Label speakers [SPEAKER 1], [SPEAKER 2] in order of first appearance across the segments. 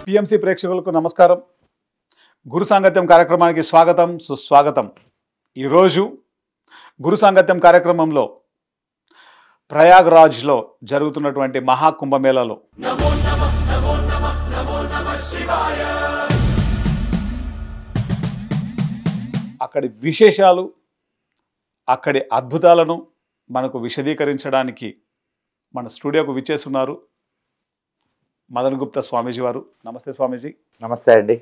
[SPEAKER 1] PMC ప్రేక్షకులకు నమస్కారం. గురు సాంగత్యం కార్యక్రమానికి స్వాగతం, సుస్వాగతం. ఈరోజు గురు సాంగత్యం కార్యక్రమంలో ప్రయాగ్రాజ్లో జరుగుతున్నటువంటి మహాకుంభమేళాలో అక్కడి విశేషాలు, అక్కడి అద్భుతాలను మనకు విశదీకరించడానికి మన స్టూడియోకు విచ్చేస్తున్నారు మదన్ గుప్తా స్వామీజీ వారు. నమస్తే స్వామీజీ.
[SPEAKER 2] నమస్తే అండి.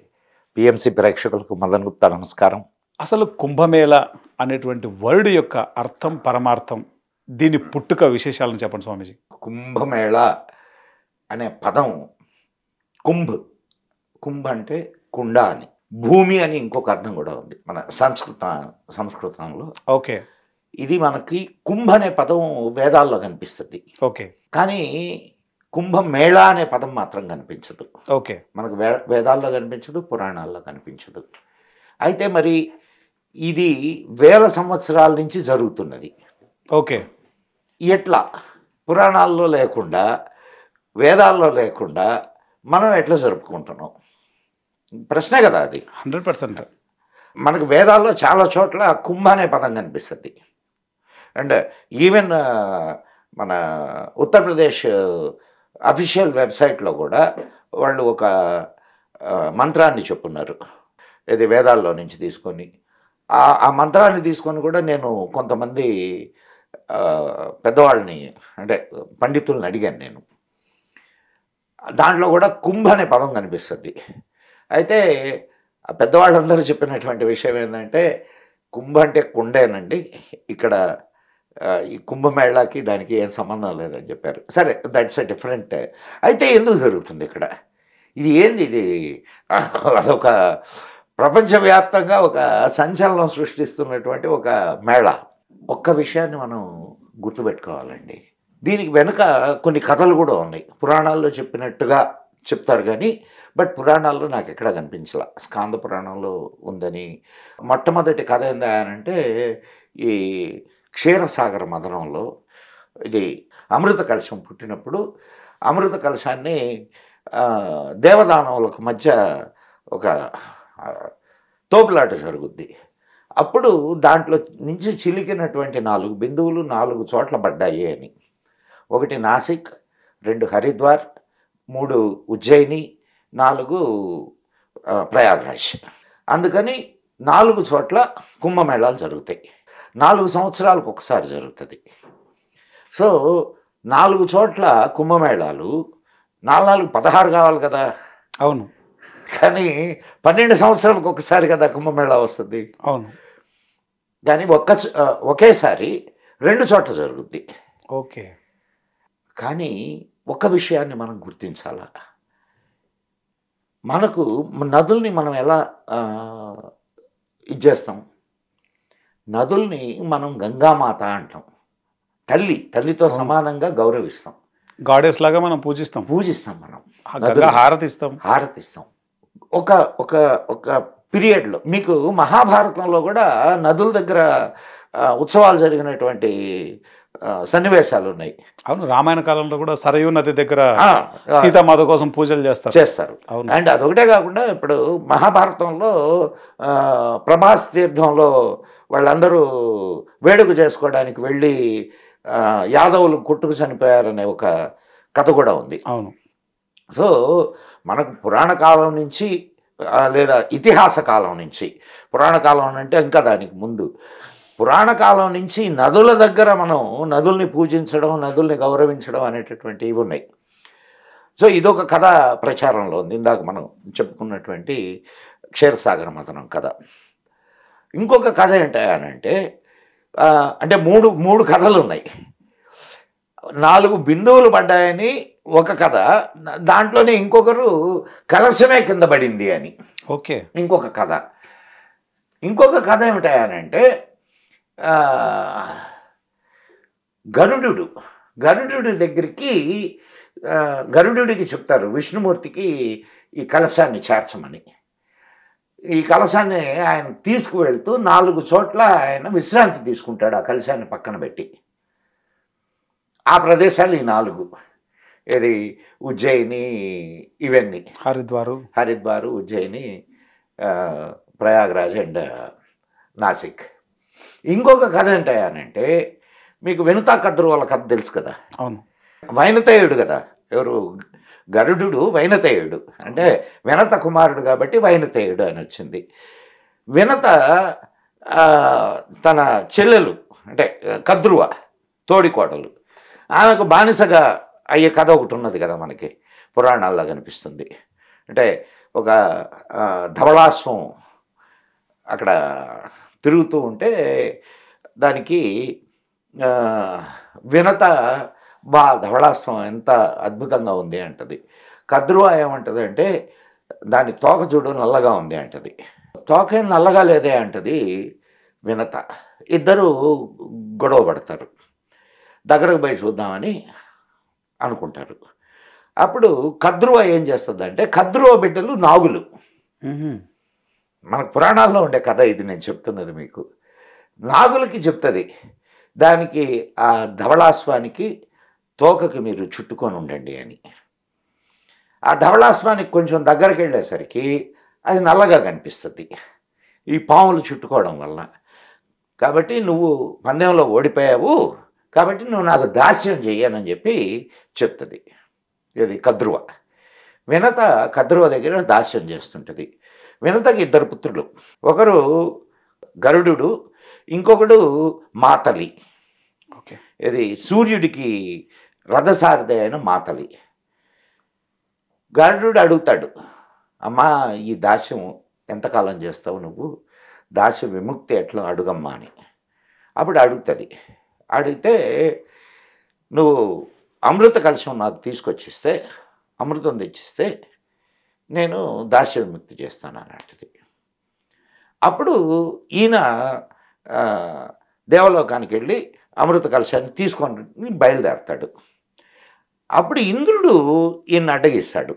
[SPEAKER 2] పిఎంసి ప్రేక్షకులకు మదన్ గుప్తా నమస్కారం.
[SPEAKER 1] అసలు కుంభమేళ అనేటువంటి వర్డ్ యొక్క అర్థం, పరమార్థం, దీని పుట్టుక విశేషాలను చెప్పండి స్వామీజీ.
[SPEAKER 2] కుంభమేళ అనే పదం కుంభ అంటే కుండ అని, భూమి అని ఇంకొక అర్థం కూడా ఉంది మన సంస్కృతంలో.
[SPEAKER 1] ఓకే.
[SPEAKER 2] ఇది మనకి కుంభ అనే పదం వేదాల్లో కనిపిస్తుంది.
[SPEAKER 1] ఓకే.
[SPEAKER 2] కానీ కుంభమేళ అనే పదం మాత్రం కనిపించదు.
[SPEAKER 1] ఓకే.
[SPEAKER 2] మనకు వేదాల్లో కనిపించదు, పురాణాల్లో కనిపించదు. అయితే మరి ఇది వేల సంవత్సరాల నుంచి జరుగుతున్నది.
[SPEAKER 1] ఓకే.
[SPEAKER 2] ఎట్లా పురాణాల్లో లేకుండా, వేదాల్లో లేకుండా మనం ఎట్లా జరుపుకుంటున్నాం? ప్రశ్నే కదా అది.
[SPEAKER 1] 100%.
[SPEAKER 2] మనకు వేదాల్లో చాలా చోట్ల కుంభ అనే పదం కనిపిస్తుంది. అండ్ ఈవెన్ మన ఉత్తరప్రదేశ్ అఫీషియల్ వెబ్సైట్లో కూడా వాళ్ళు ఒక మంత్రాన్ని చెప్పున్నారు, ఇది వేదాల్లో నుంచి తీసుకొని. ఆ మంత్రాన్ని తీసుకొని కూడా నేను కొంతమంది పెద్దవాళ్ళని, అంటే పండితుల్ని అడిగాను నేను. దాంట్లో కూడా కుంభ అనే పదం కనిపిస్తుంది. అయితే ఆ పెద్దవాళ్ళందరూ చెప్పినటువంటి విషయం ఏంటంటే, కుంభ అంటే కుండేనండి, ఇక్కడ ఈ కుంభమేళాకి దానికి ఏం సంబంధం లేదని చెప్పారు. సరే, దట్స్ ఎ డిఫరెంట్. అయితే ఎందుకు జరుగుతుంది ఇక్కడ? ఇది ఏంది? ఇది అదొక ప్రపంచవ్యాప్తంగా ఒక సంచలనం సృష్టిస్తున్నటువంటి ఒక మేళ. ఒక్క విషయాన్ని మనం గుర్తుపెట్టుకోవాలండి. దీనికి వెనుక కొన్ని కథలు కూడా ఉన్నాయి. పురాణాల్లో చెప్పినట్టుగా చెప్తారు కానీ, బట్ పురాణాల్లో నాకు ఎక్కడా కనిపించలా. స్కాంద పురాణంలో ఉందని. మొట్టమొదటి కథ ఏందంటే, ఈ క్షీరసాగర మథనంలో ఇది అమృత కలశం పుట్టినప్పుడు అమృత కలశాన్ని దేవదానవులకు మధ్య ఒక తోపులాట జరుగుద్ది. అప్పుడు దాంట్లో నుంచి చిలికినటువంటి 4 బిందువులు 4 చోట్ల పడ్డాయి అని. 1 నాసిక్, 2 హరిద్వార్, 3 ఉజ్జయిని, 4 ప్రయాగ్రాజ్. అందుకని 4 చోట్ల కుంభమేళాలు జరుగుతాయి. 4 సంవత్సరాలకు ఒకసారి జరుగుతుంది. సో 4 చోట్ల కుంభమేళాలు 4 16 కావాలి కదా.
[SPEAKER 1] అవును.
[SPEAKER 2] కానీ 12 సంవత్సరాలకు ఒకసారి కదా కుంభమేళా వస్తుంది.
[SPEAKER 1] అవును.
[SPEAKER 2] కానీ ఒకేసారి 2 చోట్ల జరుగుద్ది.
[SPEAKER 1] ఓకే.
[SPEAKER 2] కానీ ఒక విషయాన్ని మనం గుర్తించాలా. మనకు నదుల్ని మనం ఎలా ఇచ్చేస్తాం? నదుల్ని మనం గంగామాత అంటాం. తల్లితో సమానంగా గౌరవిస్తాం.
[SPEAKER 1] గాడెస్ లాగా మనం పూజిస్తాం
[SPEAKER 2] మనం.
[SPEAKER 1] హారతిస్తాం.
[SPEAKER 2] ఒక ఒక ఒక పీరియడ్లో మీకు మహాభారతంలో కూడా నదుల దగ్గర ఉత్సవాలు జరిగినటువంటి సన్నివేశాలు ఉన్నాయి.
[SPEAKER 1] అవును. రామాయణ కాలంలో కూడా సరయూ నది దగ్గర సీతామాత కోసం పూజలు చేస్తారు. అవును.
[SPEAKER 2] అండ్ అదొకటే కాకుండా ఇప్పుడు మహాభారతంలో ప్రభాస్ తీర్థంలో వాళ్ళందరూ వేడుక చేసుకోవడానికి వెళ్ళి యాదవులు కొట్టుకు చనిపోయారనే ఒక కథ కూడా ఉంది.
[SPEAKER 1] అవును.
[SPEAKER 2] సో మనకు పురాణ కాలం నుంచి, లేదా ఇతిహాస కాలం నుంచి, పురాణ కాలం అంటే ఇంకా దానికి ముందు, పురాణ కాలం నుంచి నదుల దగ్గర మనం నదుల్ని పూజించడం, నదుల్ని గౌరవించడం అనేటటువంటి ఇవి ఉన్నాయి. సో ఇదొక కథ ప్రచారంలో ఉంది. ఇందాక మనం చెప్పుకున్నటువంటి క్షీరసాగర మథనం కథ. ఇంకొక కథ ఏంటంటే, అంటే మూడు కథలు ఉన్నాయి. 4 బిందువులు పడ్డాయని ఒక కథ, దాంట్లోనే ఇంకొకరు కలశమే కింద పడింది అని
[SPEAKER 1] ఓకే
[SPEAKER 2] ఇంకొక కథ. ఇంకొక కథ ఏమిటాయనంటే, గరుడు దగ్గరికి గరుడికి చెప్తారు విష్ణుమూర్తికి ఈ కలశాన్ని చేర్చమని. ఈ కలశాన్ని ఆయన తీసుకువెళ్తూ 4 చోట్ల ఆయన విశ్రాంతి తీసుకుంటాడు. ఆ కలశాన్ని పక్కన పెట్టి ఆ ప్రదేశాలు ఈ 4. ఇది ఉజ్జయిని, ఇవన్నీ
[SPEAKER 1] హరిద్వారు,
[SPEAKER 2] ఉజ్జయిని, ప్రయాగ్రాజ్ అండ్ నాసిక్. ఇంకొక కథ ఏంటంటే మీకు వినుతా కద్రువాల కథ తెలుసు కదా.
[SPEAKER 1] అవును.
[SPEAKER 2] వైనతేయుడు కదా, ఎవరు గరుడు వైనతేయుడు అంటే వినత కుమారుడు కాబట్టి వైనతేయుడు అని వచ్చింది. వినత తన చెల్లెలు అంటే కద్రువ తోడికోడలు, ఆమెకు బానిసగా అయ్యే కథ ఒకటి ఉన్నది కదా మనకి పురాణాల్లో కనిపిస్తుంది. అంటే ఒక ధవళాశ్వం అక్కడ తిరుగుతూ ఉంటే దానికి వినత ధవళాశ్వం ఎంత అద్భుతంగా ఉంది అంటది. కద్రువ ఏమంటది అంటే దాని తోక చూడు నల్లగా ఉంది అంటది. తోక ఏం నల్లగా లేదే అంటది వినత. ఇద్దరు గొడవ పడతారు, దగ్గరకు పోయి చూద్దామని అనుకుంటారు. అప్పుడు కద్రువ ఏం చేస్తుందంటే, కద్రువ బిడ్డలు నాగులు. మనకు పురాణాల్లో ఉండే కథ ఇది, నేను చెప్తున్నది మీకు. నాగులకి చెప్తుంది దానికి ఆ ధవళాశ్వానికి తోకకి మీరు చుట్టుకొని ఉండండి అని. ఆ ధవళాశ్వానికి కొంచెం దగ్గరికి వెళ్ళేసరికి అది నల్లగా కనిపిస్తుంది ఈ పాములు చుట్టుకోవడం వల్ల. కాబట్టి నువ్వు పందెంలో ఓడిపోయావు, కాబట్టి నువ్వు నాకు దాస్యం చెయ్యనని చెప్పి చెప్తుంది ఇది కద్రువ. వినత కద్రువ దగ్గర దాస్యం చేస్తుంటుంది. వినతకి ఇద్దరు పుత్రులు, ఒకరు గరుడు, ఇంకొకడు మాతలి. ఇది సూర్యుడికి రథసారథి అయిన మాతలి. గరుడు అడుగుతాడు, అమ్మా ఈ దాస్యం ఎంతకాలం చేస్తావు నువ్వు, దాస్య విముక్తి ఎట్లా అడుగమ్మా అని. అప్పుడు అడుగుతుంది. అడిగితే నువ్వు అమృత కలశం నాకు తీసుకొచ్చిస్తే, అమృతం తెచ్చిస్తే నేను దాస్య విముక్తి చేస్తానని అంటది. అప్పుడు ఈయన దేవలోకానికి వెళ్ళి అమృత కలశాన్ని తీసుకొని బయలుదేరతాడు. అప్పుడు ఇంద్రుడు ఈయన అడ్డగిస్తాడు.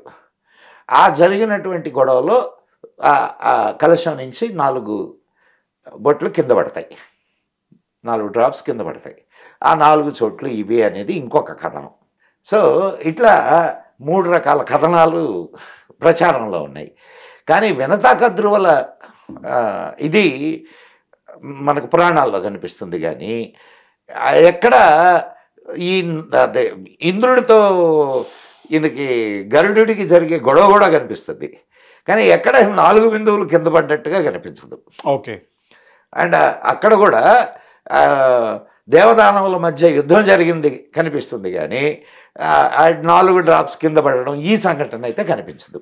[SPEAKER 2] ఆ జరిగినటువంటి గొడవలో ఆ కలశం నుంచి 4 బొట్లు కింద పడతాయి, 4 డ్రాప్స్ కింద పడతాయి. ఆ 4 చోట్లు ఇవి అనేది ఇంకొక కథనం. సో ఇట్లా 3 రకాల కథనాలు ప్రచారంలో ఉన్నాయి. కానీ వినతా కద్రువల ఇది మనకు పురాణాల్లో కనిపిస్తుంది. కానీ ఎక్కడ ఈ అదే ఇంద్రుడితో ఈయనకి గరుడికి జరిగే గొడవ కూడా కనిపిస్తుంది. కానీ ఎక్కడ 4 బిందువులు కింద పడ్డట్టుగా కనిపించదు.
[SPEAKER 1] ఓకే.
[SPEAKER 2] అండ్ అక్కడ కూడా దేవదానవుల మధ్య యుద్ధం జరిగింది కనిపిస్తుంది. కానీ 4 డ్రాప్స్ కింద పడడం ఈ సంఘటన అయితే కనిపించదు.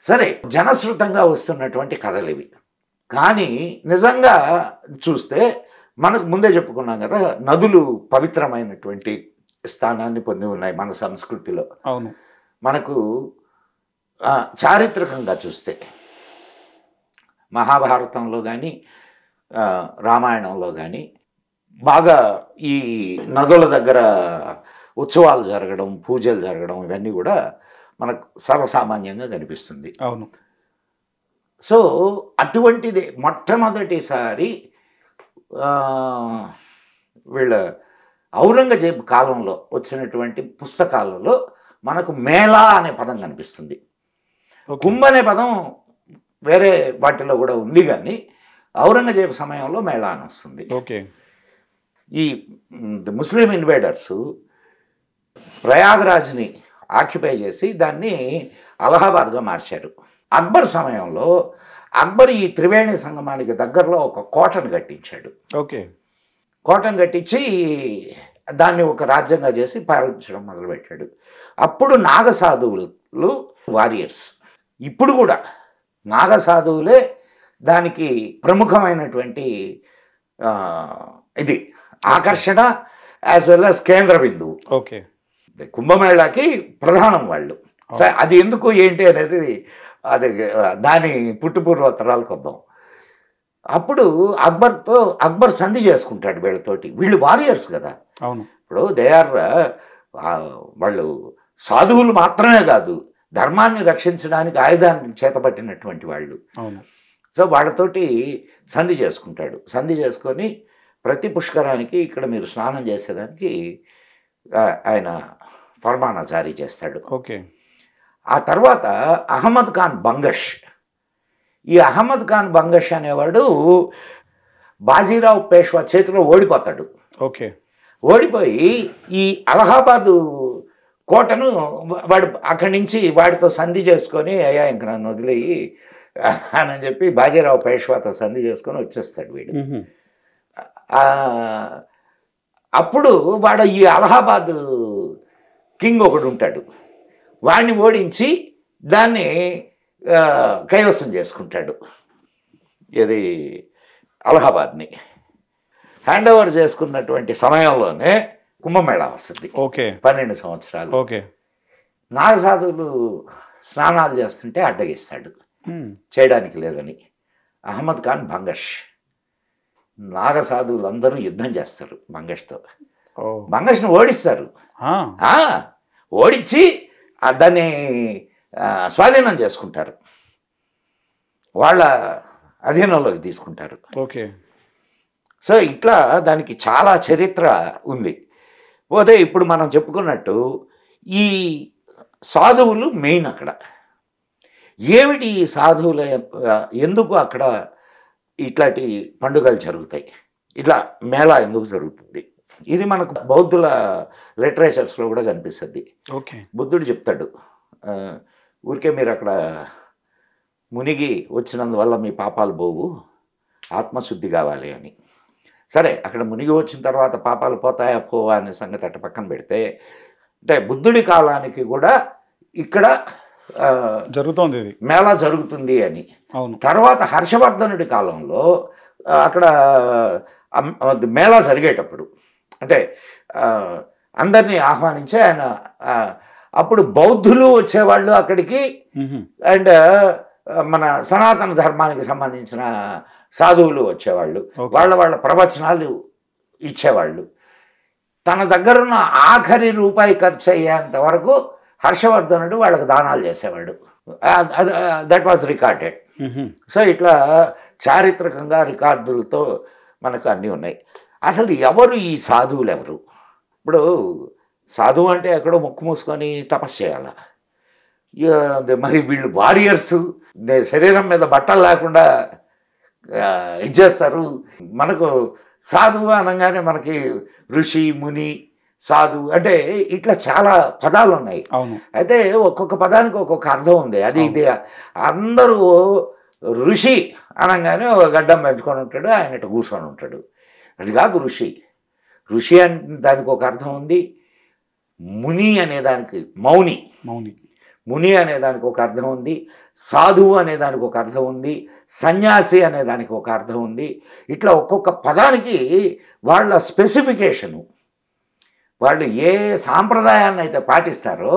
[SPEAKER 2] సరే, జనశ్రుతంగా వస్తున్నటువంటి కథలు ఇవి. కానీ నిజంగా చూస్తే మనకు ముందే చెప్పుకున్నాం కదా, నదులు పవిత్రమైనటువంటి స్థానాన్ని పొంది ఉన్నాయి మన సంస్కృతిలో.
[SPEAKER 1] అవును.
[SPEAKER 2] మనకు చారిత్రకంగా చూస్తే మహాభారతంలో కానీ రామాయణంలో కానీ బాగా ఈ నదుల దగ్గర ఉత్సవాలు జరగడం, పూజలు జరగడం ఇవన్నీ కూడా మనకు సర్వసామాన్యంగా కనిపిస్తుంది.
[SPEAKER 1] అవును.
[SPEAKER 2] సో అటువంటిది మొట్టమొదటిసారి వీళ్ళ ఔరంగజేబు కాలంలో వచ్చినటువంటి పుస్తకాలలో మనకు మేళా అనే పదం కనిపిస్తుంది. కుంభ అనే పదం వేరే వాటిలో కూడా ఉంది, కానీ ఔరంగజేబు సమయంలో మేళా అని వస్తుంది.
[SPEAKER 1] ఓకే.
[SPEAKER 2] ఈ ముస్లిం ఇన్వేడర్స్ ప్రయాగ్రాజ్ని ఆక్యుపై చేసి దాన్ని అలహాబాద్గా మార్చారు. అక్బర్ సమయంలో అక్బర్ ఈ త్రివేణి సంగమానికి దగ్గరలో ఒక కోటను కట్టించాడు.
[SPEAKER 1] ఓకే.
[SPEAKER 2] కోటను కట్టించి దాన్ని ఒక రాజ్యంగా చేసి పాలించడం మొదలుపెట్టాడు. అప్పుడు నాగసాధువులు వారియర్స్. ఇప్పుడు కూడా నాగసాధువులే దానికి ప్రముఖమైనటువంటి ఇది ఆకర్షణ యాజ్ వెల్ యాజ్ కేంద్ర బిందువు.
[SPEAKER 1] ఓకే.
[SPEAKER 2] కుంభమేళాకి ప్రధానం వాళ్ళు. అది ఎందుకు ఏంటి అనేది అది దాని పుట్టుపూర్వోత్తరాలకు వద్దాం. అప్పుడు అక్బర్ సంధి చేసుకుంటాడు వీళ్ళతోటి. వీళ్ళు వారియర్స్ కదా.
[SPEAKER 1] అవును.
[SPEAKER 2] ఇప్పుడు వాళ్ళు సాధువులు మాత్రమే కాదు, ధర్మాన్ని రక్షించడానికి ఆయుధాన్ని చేతపట్టినటువంటి వాళ్ళు.
[SPEAKER 1] అవును.
[SPEAKER 2] సో వాళ్ళతోటి సంధి చేసుకుంటాడు. సంధి చేసుకొని ప్రతి పుష్కరానికి ఇక్కడ మీరు స్నానం చేసేదానికి ఆయన ఫర్మానా జారీ చేస్తాడు.
[SPEAKER 1] ఓకే.
[SPEAKER 2] ఆ తర్వాత అహ్మద్ ఖాన్ బంగష్, ఈ అహ్మద్ ఖాన్ బంగష్ అనేవాడు బాజీరావు పేష్వా చేతిలో ఓడిపోతాడు.
[SPEAKER 1] ఓకే.
[SPEAKER 2] ఓడిపోయి ఈ అలహాబాదు కోటను వాడు అక్కడి నుంచి వాడితో సంధి చేసుకొని, అయ్యా ఇంక నన్ను వదిలేయి అని చెప్పి బాజీరావు పేష్వాతో సంధి చేసుకొని వచ్చేస్తాడు వీడు. అప్పుడు వాడు ఈ అలహాబాద్ కింగ్ ఒకడు ఉంటాడు, వాడిని ఓడించి దాన్ని కైవసం చేసుకుంటాడు. ఇది అలహాబాద్ని హ్యాండ్ ఓవర్ చేసుకున్నటువంటి సమయంలోనే కుంభమేళా వస్తుంది.
[SPEAKER 1] ఓకే.
[SPEAKER 2] 12 సంవత్సరాలు.
[SPEAKER 1] ఓకే.
[SPEAKER 2] నాగసాధువులు స్నానాలు చేస్తుంటే అడ్డగిస్తాడు, చేయడానికి లేదని. అహ్మద్ ఖాన్ బంగష్, నాగసాధువులందరూ యుద్ధం చేస్తారు బంగష్తో. బంగష్ను ఓడిస్తారు, ఓడించి దాన్ని స్వాధీనం చేసుకుంటారు, వాళ్ళ అధీనంలోకి తీసుకుంటారు.
[SPEAKER 1] ఓకే.
[SPEAKER 2] సో ఇట్లా దానికి చాలా చరిత్ర ఉంది. పోతే ఇప్పుడు మనం చెప్పుకున్నట్టు ఈ సాధువులు మెయిన్ అక్కడ. ఏమిటి ఈ సాధువుల ఎందుకు అక్కడ ఇట్లాంటి పండుగలు జరుగుతాయి, ఇట్లా మేళా ఎందుకు జరుగుతుంది, ఇది మనకు బౌద్ధుల లిటరేచర్స్లో కూడా కనిపిస్తుంది.
[SPEAKER 1] ఓకే.
[SPEAKER 2] బుద్ధుడు చెప్తాడు, ఊరికే మీరు అక్కడ మునిగి వచ్చినందువల్ల మీ పాపాలు పోవు, ఆత్మశుద్ధి కావాలి అని. సరే, అక్కడ మునిగి వచ్చిన తర్వాత పాపాలు పోతాయా పోవా అనే సంగతి అట్ట పక్కన పెడితే, అంటే బుద్ధుడి కాలానికి కూడా ఇక్కడ
[SPEAKER 1] జరుగుతోంది ఇది,
[SPEAKER 2] మేళా జరుగుతుంది అని.
[SPEAKER 1] అవును.
[SPEAKER 2] తర్వాత హర్షవర్ధనుడి కాలంలో అక్కడ మేళా జరిగేటప్పుడు, అంటే అందరినీ ఆహ్వానించి ఆయన, అప్పుడు బౌద్ధులు వచ్చేవాళ్ళు అక్కడికి, అండ్ మన సనాతన ధర్మానికి సంబంధించిన సాధువులు వచ్చేవాళ్ళు, వాళ్ళ ప్రవచనాలు ఇచ్చేవాళ్ళు. తన దగ్గరున్న ఆఖరి రూపాయి ఖర్చు అయ్యేంత వరకు హర్షవర్ధనుడు వాళ్ళకి దానాలు చేసేవాడు. That was recorded. సో ఇట్లా చారిత్రకంగా రికార్డులతో మనకు అన్నీ ఉన్నాయి. అసలు ఎవరు ఈ సాధువులు ఎవరు? ఇప్పుడు సాధువు అంటే ఎక్కడో ముక్కు మూసుకొని తపస్సు చేయాల, మరి వీళ్ళు వారియర్స్, శరీరం మీద బట్టలు లేకుండా ఇచ్చేస్తారు. మనకు సాధువు అనగానే మనకి ఋషి, ముని, సాధు అంటే ఇట్లా చాలా పదాలు ఉన్నాయి. అయితే ఒక్కొక్క పదానికి ఒక్కొక్క అర్థం ఉంది. అది ఇది అందరూ ఋషి అనగానే ఒక గడ్డం పెంచుకొని ఉంటాడు, ఆయన ఇట్లా కూర్చొని ఉంటాడు. అది కాదు ఋషి. ఋషి అంటే దానికి ఒక అర్థం ఉంది. ముని అనేదానికి మౌని, ముని అనేదానికి ఒక అర్థం ఉంది. సాధువు అనేదానికి ఒక అర్థం ఉంది. సన్యాసి అనేదానికి ఒక అర్థం ఉంది. ఇట్లా ఒక్కొక్క పదానికి వాళ్ళ స్పెసిఫికేషను, వాళ్ళు ఏ సాంప్రదాయాన్ని అయితే పాటిస్తారో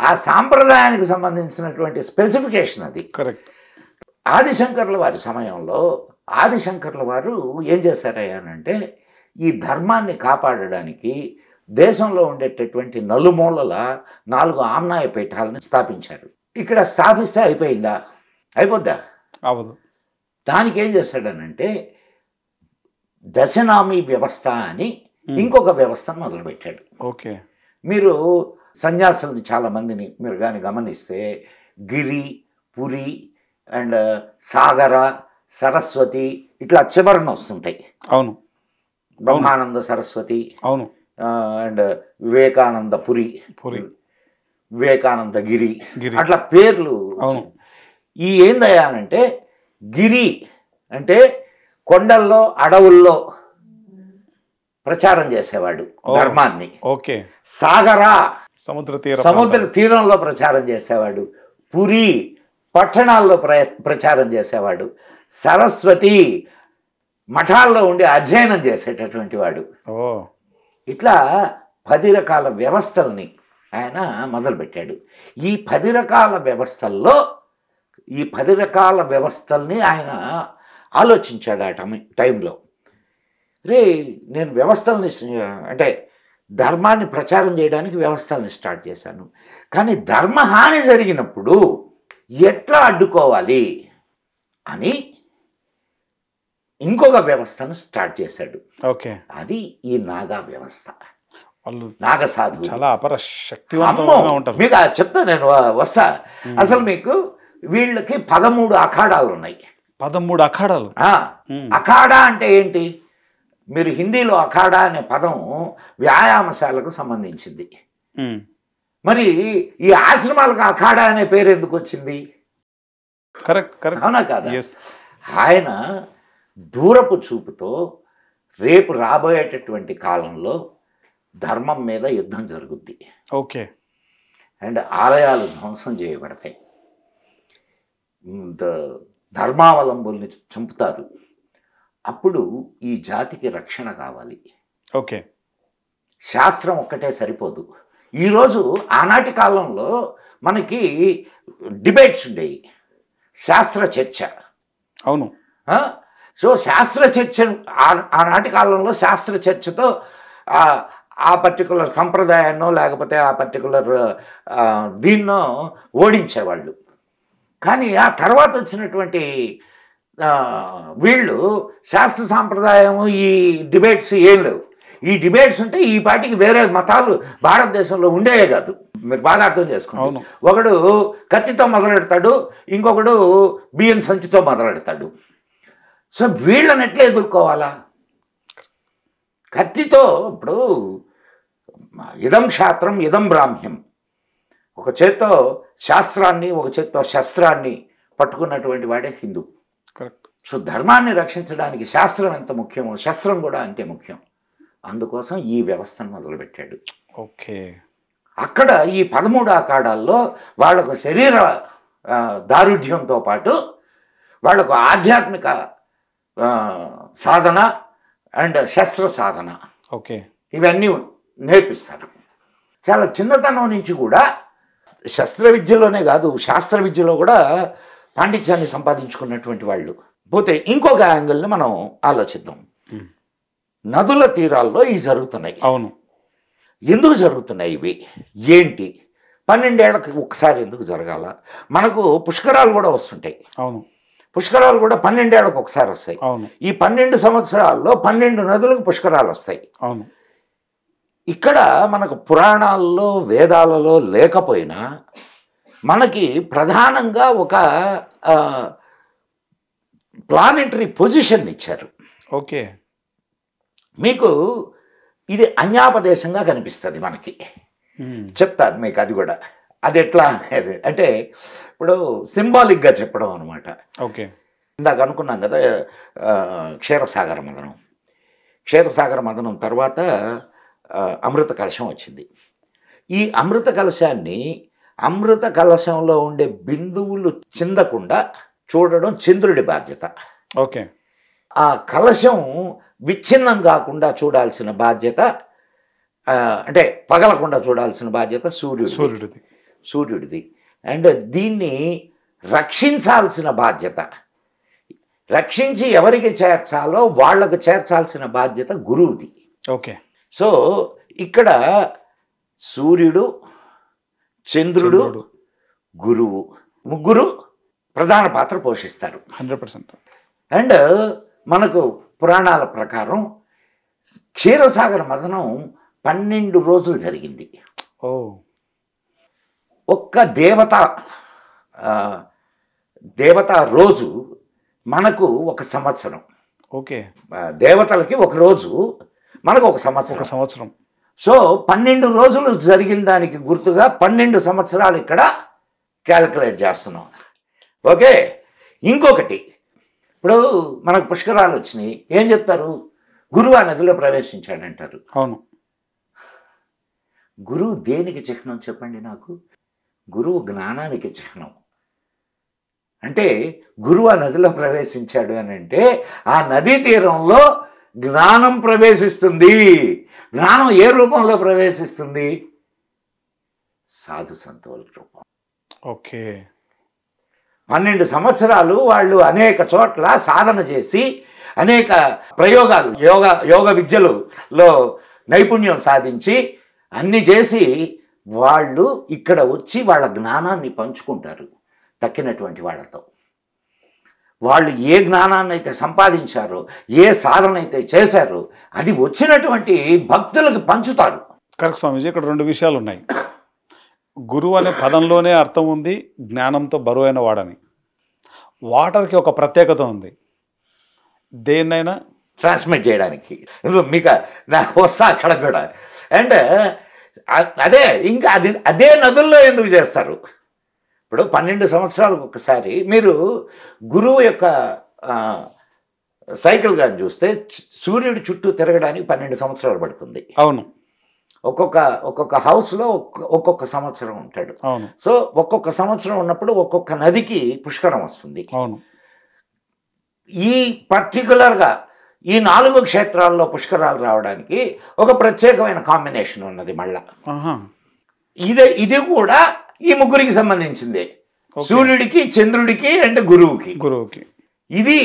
[SPEAKER 2] ఆ సాంప్రదాయానికి సంబంధించినటువంటి స్పెసిఫికేషన్ అది.
[SPEAKER 1] కరెక్ట్.
[SPEAKER 2] ఆదిశంకర్ల వారి సమయంలో ఆదిశంకర్ల వారు ఏం చేశారయ్యానంటే, ఈ ధర్మాన్ని కాపాడడానికి దేశంలో ఉండేటటువంటి నలుమూలల 4 ఆమ్నాయ పీఠాలను స్థాపించారు. ఇక్కడ స్థాపిస్తే అయిపోయిందా? అయిపోద్దా?
[SPEAKER 1] అవదు.
[SPEAKER 2] దానికి ఏం చేశాడనంటే దశనామీ వ్యవస్థ అని ఇంకొక వ్యవస్థను మొదలుపెట్టాడు.
[SPEAKER 1] ఓకే.
[SPEAKER 2] మీరు సన్యాసుల్ని చాలామందిని మీరు కానీ గమనిస్తే గిరి, పురి అండ్ సాగర, సరస్వతి ఇట్లా చివరన వస్తుంటాయి.
[SPEAKER 1] అవును.
[SPEAKER 2] బ్రహ్మానంద సరస్వతి,
[SPEAKER 1] అవును,
[SPEAKER 2] అండ్ వివేకానంద పురి, వివేకానంద గిరి, అట్లా పేర్లు. ఈ ఏందయ్యానంటే గిరి అంటే కొండల్లో అడవుల్లో ప్రచారం చేసేవాడు ధర్మాన్ని.
[SPEAKER 1] ఓకే.
[SPEAKER 2] సాగర
[SPEAKER 1] సముద్ర
[SPEAKER 2] తీరంలో ప్రచారం చేసేవాడు. పురి పట్టణాల్లో ప్రచారం చేసేవాడు. సరస్వతి మఠాల్లో ఉండి అధ్యయనం చేసేటటువంటి వాడు. ఇట్లా 10 రకాల వ్యవస్థల్ని ఆయన మొదలుపెట్టాడు. ఈ 10 రకాల వ్యవస్థల్లో ఈ 10 రకాల వ్యవస్థల్ని ఆయన ఆలోచించాడు ఆ టైంలో. నేను వ్యవస్థల్ని అంటే ధర్మాన్ని ప్రచారం చేయడానికి వ్యవస్థల్ని స్టార్ట్ చేశాను, కానీ ధర్మహాని జరిగినప్పుడు ఎట్లా అడ్డుకోవాలి అని ఇంకొక వ్యవస్థను స్టార్ట్ చేశాడు.
[SPEAKER 1] ఓకే.
[SPEAKER 2] అది ఈ నాగా వ్యవస్థ.
[SPEAKER 1] వాళ్ళు
[SPEAKER 2] నాగసాధువులు.
[SPEAKER 1] చాలా అపర
[SPEAKER 2] అమ్మో,
[SPEAKER 1] శక్తివంతంగా ఉంటారు.
[SPEAKER 2] మీకు చెప్తా నేను వస్తా. అసలు మీకు వీళ్ళకి 13 అఖాడాలు ఉన్నాయి.
[SPEAKER 1] 13 అఖాడాలు.
[SPEAKER 2] అఖాడా అంటే ఏంటి? మీరు హిందీలో అఖాడా అనే పదం వ్యాయామశాలకు సంబంధించింది. మరి ఈ ఆశ్రమాలకు అఖాడా అనే పేరు ఎందుకు వచ్చింది?
[SPEAKER 1] Correct correct.
[SPEAKER 2] అవునా కాదా? ఆయన దూరపు చూపుతో రేపు రాబోయేటటువంటి కాలంలో ధర్మం మీద యుద్ధం జరుగుద్ది.
[SPEAKER 1] ఓకే.
[SPEAKER 2] అండ్ ఆలయాలు ధ్వంసం చేయబడతాయి, ధర్మావలంబుల్ని చంపుతారు. అప్పుడు ఈ జాతికి రక్షణ కావాలి.
[SPEAKER 1] ఓకే.
[SPEAKER 2] శాస్త్రం ఒక్కటే సరిపోదు. ఈరోజు ఆనాటి కాలంలో మనకి డిబేట్స్ ఉండేవి, శాస్త్ర చర్చ.
[SPEAKER 1] అవును.
[SPEAKER 2] సో శాస్త్ర చర్చ ఆనాటి కాలంలో శాస్త్ర చర్చతో ఆ పర్టికులర్ సంప్రదాయాన్నో లేకపోతే ఆ పర్టికులర్ దీన్నో ఓడించేవాళ్ళు. కానీ ఆ తర్వాత వచ్చినటువంటి వీళ్ళు శాస్త్ర సాంప్రదాయం ఈ డిబేట్స్ ఏం లేవు. ఈ డిబేట్స్ ఉంటే ఈ పార్టీకి వేరే మతాలు భారతదేశంలో ఉండేవే కాదు. మీరు బాగా అర్థం చేసుకోండి. ఒకడు కత్తితో మొదలెడతాడు, ఇంకొకడు బియ్యం సంచితో మొదలెడతాడు. సో వీళ్ళని ఎట్లా ఎదుర్కోవాలా? కత్తితో ఇప్పుడు ఇదం శాస్త్రం ఇదం బ్రాహ్మ్యం, ఒక చేత్తో శాస్త్రాన్ని ఒక చేత్తో శస్త్రాన్ని పట్టుకున్నటువంటి వాడే హిందూ.
[SPEAKER 1] కరెక్ట్.
[SPEAKER 2] సో ధర్మాన్ని రక్షించడానికి శాస్త్రం ఎంత ముఖ్యమో శస్త్రం కూడా అంతే ముఖ్యం. అందుకోసం ఈ వ్యవస్థను మొదలుపెట్టాడు.
[SPEAKER 1] ఓకే.
[SPEAKER 2] అక్కడ ఈ 13 అఖాడాల్లో వాళ్లకు శరీర దారుఢ్యంతో పాటు వాళ్లకు ఆధ్యాత్మిక సాధన అండ్ శస్త్ర సాధన,
[SPEAKER 1] ఓకే,
[SPEAKER 2] ఇవన్నీ నేర్పిస్తారు. చాలా చిన్నతనం నుంచి కూడా శస్త్ర విద్యలోనే కాదు శాస్త్ర విద్యలో కూడా పాండిత్యాన్ని సంపాదించుకున్నటువంటి వాళ్ళు. పోతే ఇంకొక యాంగిల్ని మనం ఆలోచిద్దాం. నదుల తీరాల్లో ఇవి జరుగుతున్నాయి.
[SPEAKER 1] అవును.
[SPEAKER 2] ఎందుకు జరుగుతున్నాయి ఇవి? ఏంటి? 12 ఏళ్ళకి ఒకసారి ఎందుకు జరగాల? మనకు పుష్కరాలు కూడా వస్తుంటాయి.
[SPEAKER 1] అవును.
[SPEAKER 2] పుష్కరాలు కూడా 12 ఏళ్ళకి ఒకసారి వస్తాయి.
[SPEAKER 1] అవును.
[SPEAKER 2] ఈ 12 సంవత్సరాల్లో 12 నదులకు పుష్కరాలు వస్తాయి.
[SPEAKER 1] అవును.
[SPEAKER 2] ఇక్కడ మనకు పురాణాల్లో వేదాలలో లేకపోయినా మనకి ప్రధానంగా ఒక ప్లానెటరీ పొజిషన్ ఇచ్చారు.
[SPEAKER 1] ఓకే.
[SPEAKER 2] మీకు ఇది అన్యాపదేశంగా కనిపిస్తుంది మనకి. చెప్తాను మీకు అది కూడా. అది ఎట్లా అనేది అంటే ఇప్పుడు సింబాలిక్గా చెప్పడం అనమాట.
[SPEAKER 1] ఓకే.
[SPEAKER 2] ఇందాక అనుకున్నాం కదా క్షీరసాగర మదనం. క్షీరసాగర మదనం తర్వాత అమృత కలశం వచ్చింది. ఈ అమృత కలశాన్ని అమృత కలశంలో ఉండే బిందువులు చిందకుండా చూడడం చంద్రుడి బాధ్యత.
[SPEAKER 1] ఓకే.
[SPEAKER 2] ఆ కలశం విచ్ఛిన్నం కాకుండా చూడాల్సిన బాధ్యత, అంటే పగలకుండా చూడాల్సిన బాధ్యత సూర్యుడిది. అండ్ దీన్ని రక్షించాల్సిన బాధ్యత, రక్షించి ఎవరికి చేర్చాలో వాళ్లకు చేర్చాల్సిన బాధ్యత గురువుది.
[SPEAKER 1] ఓకే.
[SPEAKER 2] సో ఇక్కడ సూర్యుడు, చంద్రుడు, గురువు ముగ్గురు ప్రధాన పాత్ర పోషిస్తారు.
[SPEAKER 1] 100%.
[SPEAKER 2] అండ్ మనకు పురాణాల ప్రకారం క్షీరసాగర మదనం 12 రోజులు జరిగింది. ఒక్క దేవత రోజు మనకు ఒక సంవత్సరం.
[SPEAKER 1] ఓకే.
[SPEAKER 2] దేవతలకి ఒక రోజు, మనకు ఒక సంవత్సరం. సో 12 రోజులు జరిగిన దానికి గుర్తుగా 12 సంవత్సరాలు ఇక్కడ క్యాలిక్యులేట్ చేస్తున్నాం. ఓకే. ఇంకొకటి, ఇప్పుడు మనకు పుష్కరాలు వచ్చినాయి, ఏం చెప్తారు? గురువు ఆ నదిలో ప్రవేశించాడంటారు.
[SPEAKER 1] అవును.
[SPEAKER 2] గురువు దేనికి చిహ్నం చెప్పండి నాకు? గురువు జ్ఞానానికి చిహ్నం. అంటే గురువు ఆ నదిలో ప్రవేశించాడు అని అంటే ఆ నదీ తీరంలో జ్ఞానం ప్రవేశిస్తుంది. జ్ఞానం ఏ రూపంలో ప్రవేశిస్తుంది? సాధు సంతుల రూపం.
[SPEAKER 1] ఓకే.
[SPEAKER 2] 12 సంవత్సరాలు వాళ్ళు అనేక చోట్ల సాధన చేసి అనేక ప్రయోగాలు యోగ విద్యలో నైపుణ్యం సాధించి అన్ని చేసి వాళ్ళు ఇక్కడ వచ్చి వాళ్ళ జ్ఞానాన్ని పంచుకుంటారు తక్కినటువంటి వాళ్ళతో. వాళ్ళు ఏ జ్ఞానాన్ని అయితే సంపాదించారో, ఏ సాధన అయితే చేశారో అది వచ్చినటువంటి భక్తులకు పంచుతారు.
[SPEAKER 1] కరెక్ట్ స్వామీజీ. ఇక్కడ 2 విషయాలు ఉన్నాయి. గురువు అనే పదంలోనే అర్థం ఉంది, జ్ఞానంతో బరువైన వాడని. వాటర్కి ఒక ప్రత్యేకత ఉంది. దేన్నైనా
[SPEAKER 2] ట్రాన్స్మిట్ చేయడానికి. మీకు నాకు వస్తా అక్కడ కూడా. అండ్ అదే ఇంకా అదే నదుల్లో ఎందుకు చేస్తారు? ఇప్పుడు 12 సంవత్సరాలకు ఒకసారి మీరు గురువు యొక్క సైకిల్ కానీ చూస్తే సూర్యుడి చుట్టూ తిరగడానికి 12 సంవత్సరాలు పడుతుంది.
[SPEAKER 1] అవును.
[SPEAKER 2] ఒక్కొక్క హౌస్లో ఒక్కొక్క సంవత్సరం ఉంటాడు.
[SPEAKER 1] అవును.
[SPEAKER 2] సో ఒక్కొక్క సంవత్సరం ఉన్నప్పుడు ఒక్కొక్క నదికి పుష్కరం వస్తుంది.
[SPEAKER 1] అవును.
[SPEAKER 2] ఈ పర్టికులర్గా ఈ 4 క్షేత్రాల్లో పుష్కరాలు రావడానికి ఒక ప్రత్యేకమైన కాంబినేషన్ ఉన్నది. మళ్ళా ఇది కూడా ఈ ముగ్గురికి సంబంధించిందే. సూర్యుడికి, చంద్రుడికి అండ్ గురువుకి. ఇది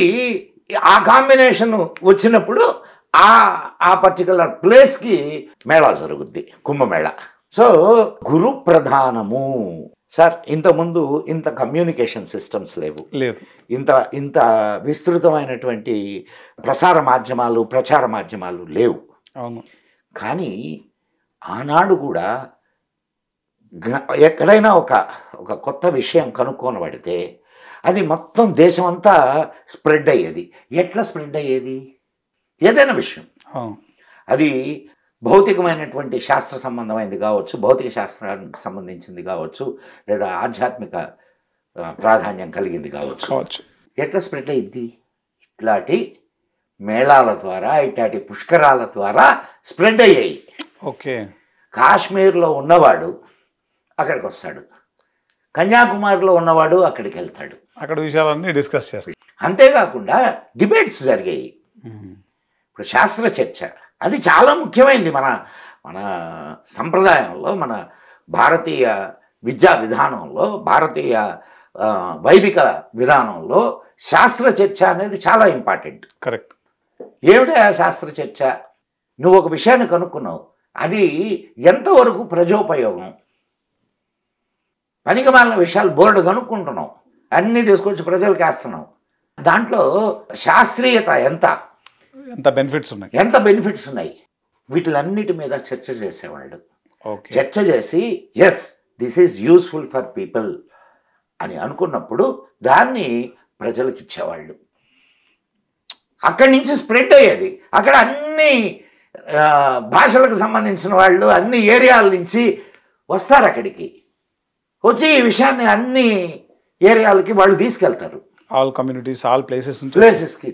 [SPEAKER 2] ఆ కాంబినేషన్ వచ్చినప్పుడు ఆ పర్టికులర్ ప్లేస్కి మేళా జరుగుద్ది, కుంభమేళ. సో గురు ప్రధానము సార్. ఇంతకుముందు ఇంత కమ్యూనికేషన్ సిస్టమ్స్ లేవు, ఇంత విస్తృతమైనటువంటి ప్రచార మాధ్యమాలు లేవు.
[SPEAKER 1] అవును.
[SPEAKER 2] కానీ ఆనాడు కూడా ఎక్కడైనా ఒక కొత్త విషయం కనుక్కోనబడితే అది మొత్తం దేశం అంతా స్ప్రెడ్ అయ్యేది. ఎట్లా స్ప్రెడ్ అయ్యేది? ఏదైనా విషయం అది భౌతికమైనటువంటి శాస్త్ర సంబంధమైనది కావచ్చు, భౌతిక శాస్త్రానికి సంబంధించింది కావచ్చు, లేదా ఆధ్యాత్మిక ప్రాధాన్యం కలిగింది కావచ్చు. ఎట్లా స్ప్రెడ్ అయ్యింది? ఇట్లాంటి మేళాల ద్వారా, ఇట్లాంటి పుష్కరాల ద్వారా స్ప్రెడ్ అయ్యాయి.
[SPEAKER 1] ఓకే.
[SPEAKER 2] కాశ్మీర్లో ఉన్నవాడు అక్కడికి వస్తాడు, కన్యాకుమారిలో ఉన్నవాడు అక్కడికి వెళ్తాడు,
[SPEAKER 1] అక్కడ విషయాలన్నీ డిస్కస్ చేస్తాడు.
[SPEAKER 2] అంతేకాకుండా డిబేట్స్ జరిగాయి. ఇప్పుడు శాస్త్ర చర్చ అది చాలా ముఖ్యమైనది మన సంప్రదాయంలో, మన భారతీయ విద్యా విధానంలో, భారతీయ వైదిక విధానంలో శాస్త్ర చర్చ అనేది చాలా ఇంపార్టెంట్.
[SPEAKER 1] కరెక్ట్.
[SPEAKER 2] ఏమిటా శాస్త్ర చర్చ? నువ్వు ఒక విషయాన్ని కనుక్కున్నావు, అది ఎంతవరకు ప్రజోపయోగం? పనికిమాలిన విషయాలు బోర్డు కనుక్కుంటున్నావు, అన్నీ తీసుకొచ్చి ప్రజలకు వేస్తున్నావు. దాంట్లో శాస్త్రీయత ఎంత బెనిఫిట్స్ ఉన్నాయి, వీటిలన్నిటి మీద చర్చ చేసేవాళ్ళు. చర్చ చేసి yes this is useful for people అని అనుకున్నప్పుడు దాన్ని ప్రజలకు ఇచ్చేవాళ్ళు. అక్కడి నుంచి స్ప్రెడ్ అయ్యేది. అక్కడ అన్ని భాషలకు సంబంధించిన వాళ్ళు అన్ని ఏరియాల నుంచి వస్తారు. అక్కడికి వచ్చి ఈ విషయాన్ని అన్ని ఏరియాలకి వాళ్ళు తీసుకెళ్తారు,
[SPEAKER 1] ఆల్ కమ్యూనిటీస్, ఆల్
[SPEAKER 2] ప్లేసెస్కి.